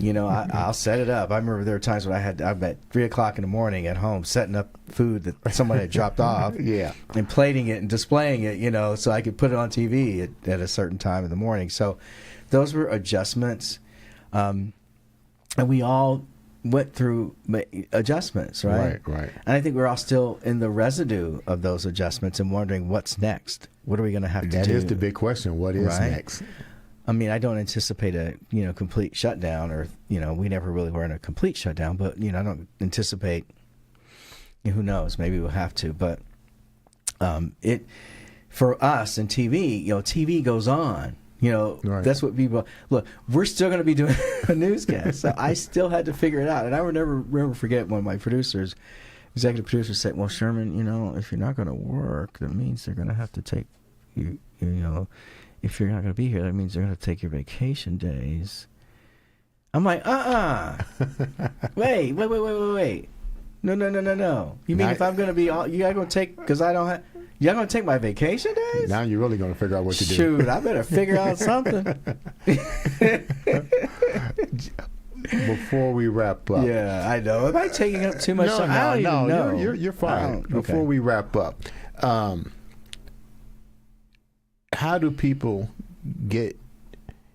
S2: I'll set it up. I remember there were times when I'm at 3 o'clock in the morning at home setting up food that someone had dropped off.
S1: Yeah.
S2: And plating it and displaying it, so I could put it on TV at a certain time in the morning. So those were adjustments. And we all went through adjustments, right?
S1: Right.
S2: And I think we're all still in the residue of those adjustments and wondering what's next. What are we going to have to do?
S1: That is the big question. What is
S2: Right?
S1: next?
S2: I mean, I don't anticipate a complete shutdown, or we never really were in a complete shutdown. But I don't anticipate. Who knows? Maybe we'll have to. But it for us in TV, TV goes on.
S1: Right.
S2: That's what people look. We're still going to be doing a newscast, so I still had to figure it out. And I would never forget one of my executive producers said, "Well, Sherman, if you're not going to work, that means they're going to have to take you. If you're not going to be here, that means they're going to take your vacation days." I'm like, wait. No. You mean if I'm going to be, you guys going to take? Because I don't have. Y'all gonna take my vacation days?
S1: Now you're really going to figure out what to do.
S2: Shoot, I better figure out something.
S1: Before we wrap up.
S2: Yeah, I know. Am I taking up too much time? I don't even know.
S1: You're fine.
S2: Okay.
S1: Before we wrap up, how do people get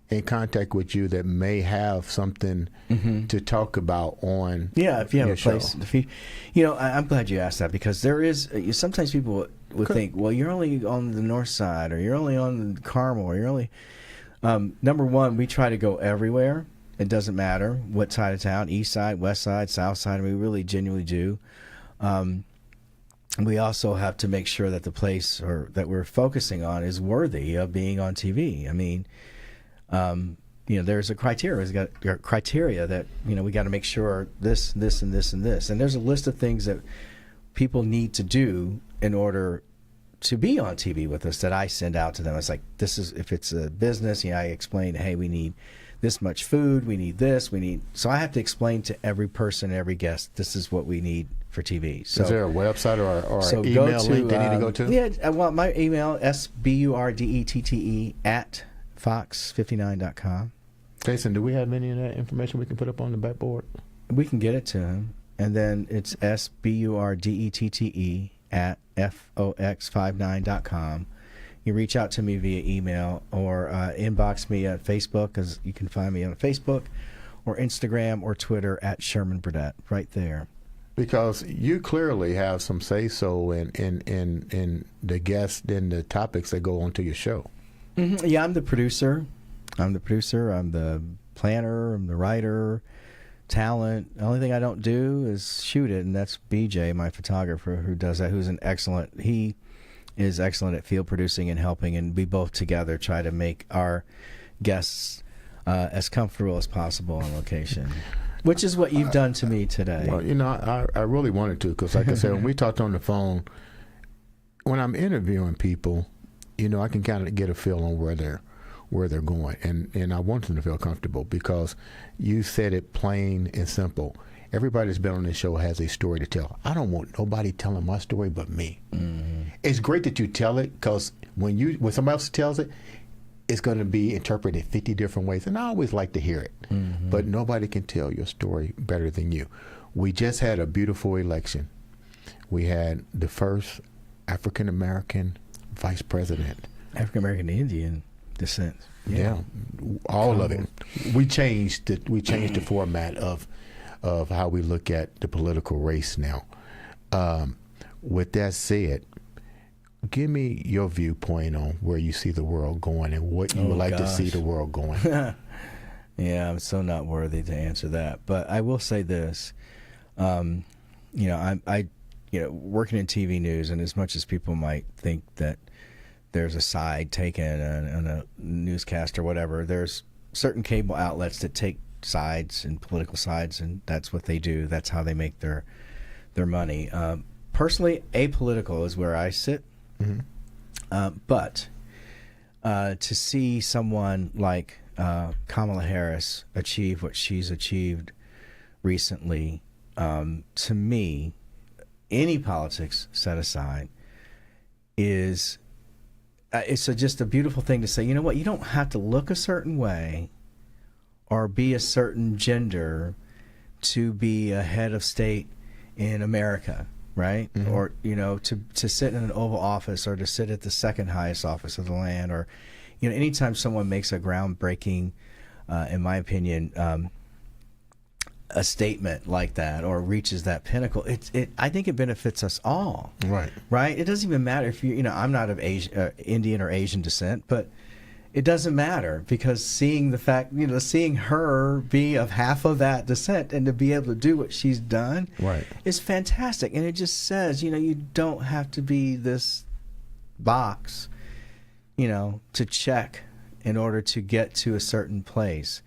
S1: in contact with you that may have something to talk about on
S2: if you have
S1: your
S2: a place I'm glad you asked that, because there is sometimes people would think, well, you're only on the north side, or you're only on the Carmel, or you're only number one, we try to go everywhere. It doesn't matter what side of town, east side, west side, south side. We really genuinely do. We also have to make sure that the place that we're focusing on is worthy of being on TV. I mean, there's a criteria. We've got criteria that we got to make sure this, and this, and this, and this. And there's a list of things that people need to do in order to be on TV with us that I send out to them. It's like, this is, if it's a business, I explain, hey, we need this much food, we need this, so I have to explain to every person, every guest, this is what we need for TV. So,
S1: is there a website or
S2: so
S1: an email
S2: go to,
S1: link they need to go to?
S2: Yeah, well, my email, sburdette at fox59.com.
S1: Jason, do we have any of that information we can put up on the backboard?
S2: We can get it to him. And then it's sburdette at fox59.com. You reach out to me via email, or inbox me at Facebook, because you can find me on Facebook, or Instagram or Twitter at Sherman Burdette, right there.
S1: Because you clearly have some say so in the guests and the topics that go onto your show.
S2: Mm-hmm. Yeah, I'm the producer. I'm the planner. I'm the writer. Talent. The only thing I don't do is shoot it, and that's BJ, my photographer, who does that. He is excellent at field producing and helping, and we both together try to make our guests as comfortable as possible on location. Which is what you've done to me today.
S1: Well, I really wanted to, because like I said, when we talked on the phone, when I'm interviewing people, I can kind of get a feel on where they're going, and I want them to feel comfortable, because you said it plain and simple. Everybody that's been on this show has a story to tell. I don't want nobody telling my story but me. Mm-hmm. It's great that you tell it, because when somebody else tells it, it's going to be interpreted 50 different ways, and I always like to hear it. Mm-hmm. But nobody can tell your story better than you. We just had a beautiful election. We had the first African-American vice president.
S2: African-American Indian descent.
S1: Yeah, all of it. We changed the format of how we look at the political race now. With that said, give me your viewpoint on where you see the world going and what you would like to see the world going.
S2: Yeah, I'm so not worthy to answer that. But I will say this. I working in TV news, and as much as people might think that there's a side taken on a newscast or whatever, there's certain cable outlets that take sides and political sides, and that's what they do. That's how they make their money. Personally, apolitical is where I sit. Mm-hmm. But to see someone like Kamala Harris achieve what she's achieved recently, to me, any politics set aside, is it's just a beautiful thing to say. You know what? You don't have to look a certain way or be a certain gender to be a head of state in America. Right? Mm-hmm. Or, to sit in an Oval Office, or to sit at the second highest office of the land, or, anytime someone makes a groundbreaking, in my opinion, a statement like that, or reaches that pinnacle, I think it benefits us all.
S1: Right.
S2: Right? It doesn't even matter if I'm not of Indian or Asian descent, but it doesn't matter, because seeing her be of half of that descent and to be able to do what she's done,
S1: right,
S2: is fantastic. And it just says, you don't have to be this box, to check in order to get to a certain place.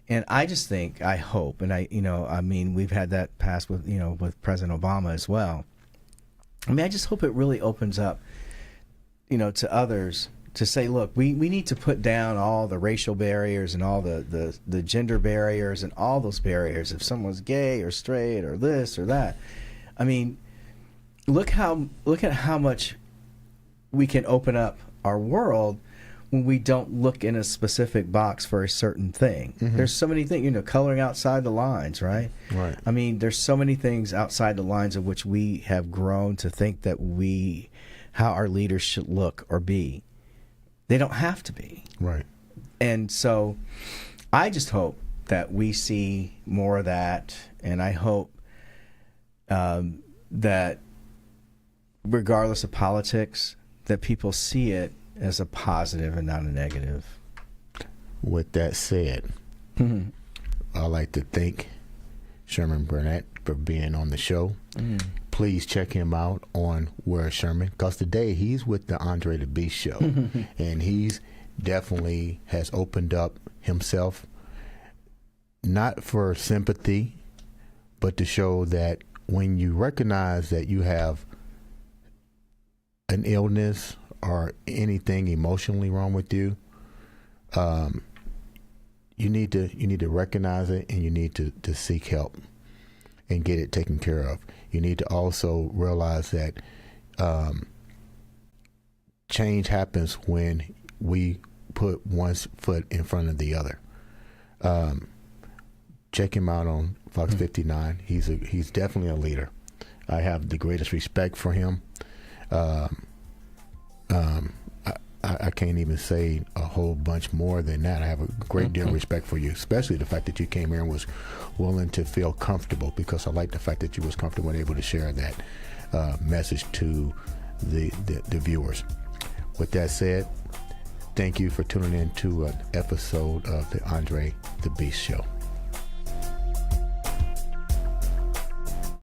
S2: And I just think, I hope, and we've had that pass with, with President Obama as well. I just hope it really opens up, to others, to say, look, we need to put down all the racial barriers and all the gender barriers and all those barriers. If someone's gay or straight or this or that, look at how much we can open up our world when we don't look in a specific box for a certain thing. Mm-hmm. There's so many things, coloring outside the lines, right?
S1: Right.
S2: There's so many things outside the lines of which we have grown to think that how our leaders should look or be. They don't have to be.
S1: Right.
S2: And so I just hope that we see more of that, and I hope that regardless of politics, that people see it as a positive and not a negative.
S1: With that said, mm-hmm. I'd like to thank Sherman Burdette for being on the show. Mm. Please check him out on Where's Sherman, because today he's with the Andre The Beast Show, and he's definitely has opened up himself, not for sympathy, but to show that when you recognize that you have an illness or anything emotionally wrong with you, you need to recognize it, and you need to seek help and get it taken care of. You need to also realize that change happens when we put one foot in front of the other. Check him out on Fox 59. He's definitely a leader. I have the greatest respect for him. I I can't even say a whole bunch more than that. I have a great deal of respect for you, especially the fact that you came here and was willing to feel comfortable, because I like the fact that you was comfortable and able to share that message to the viewers. With that said, thank you for tuning in to an episode of the Andre the Beast Show.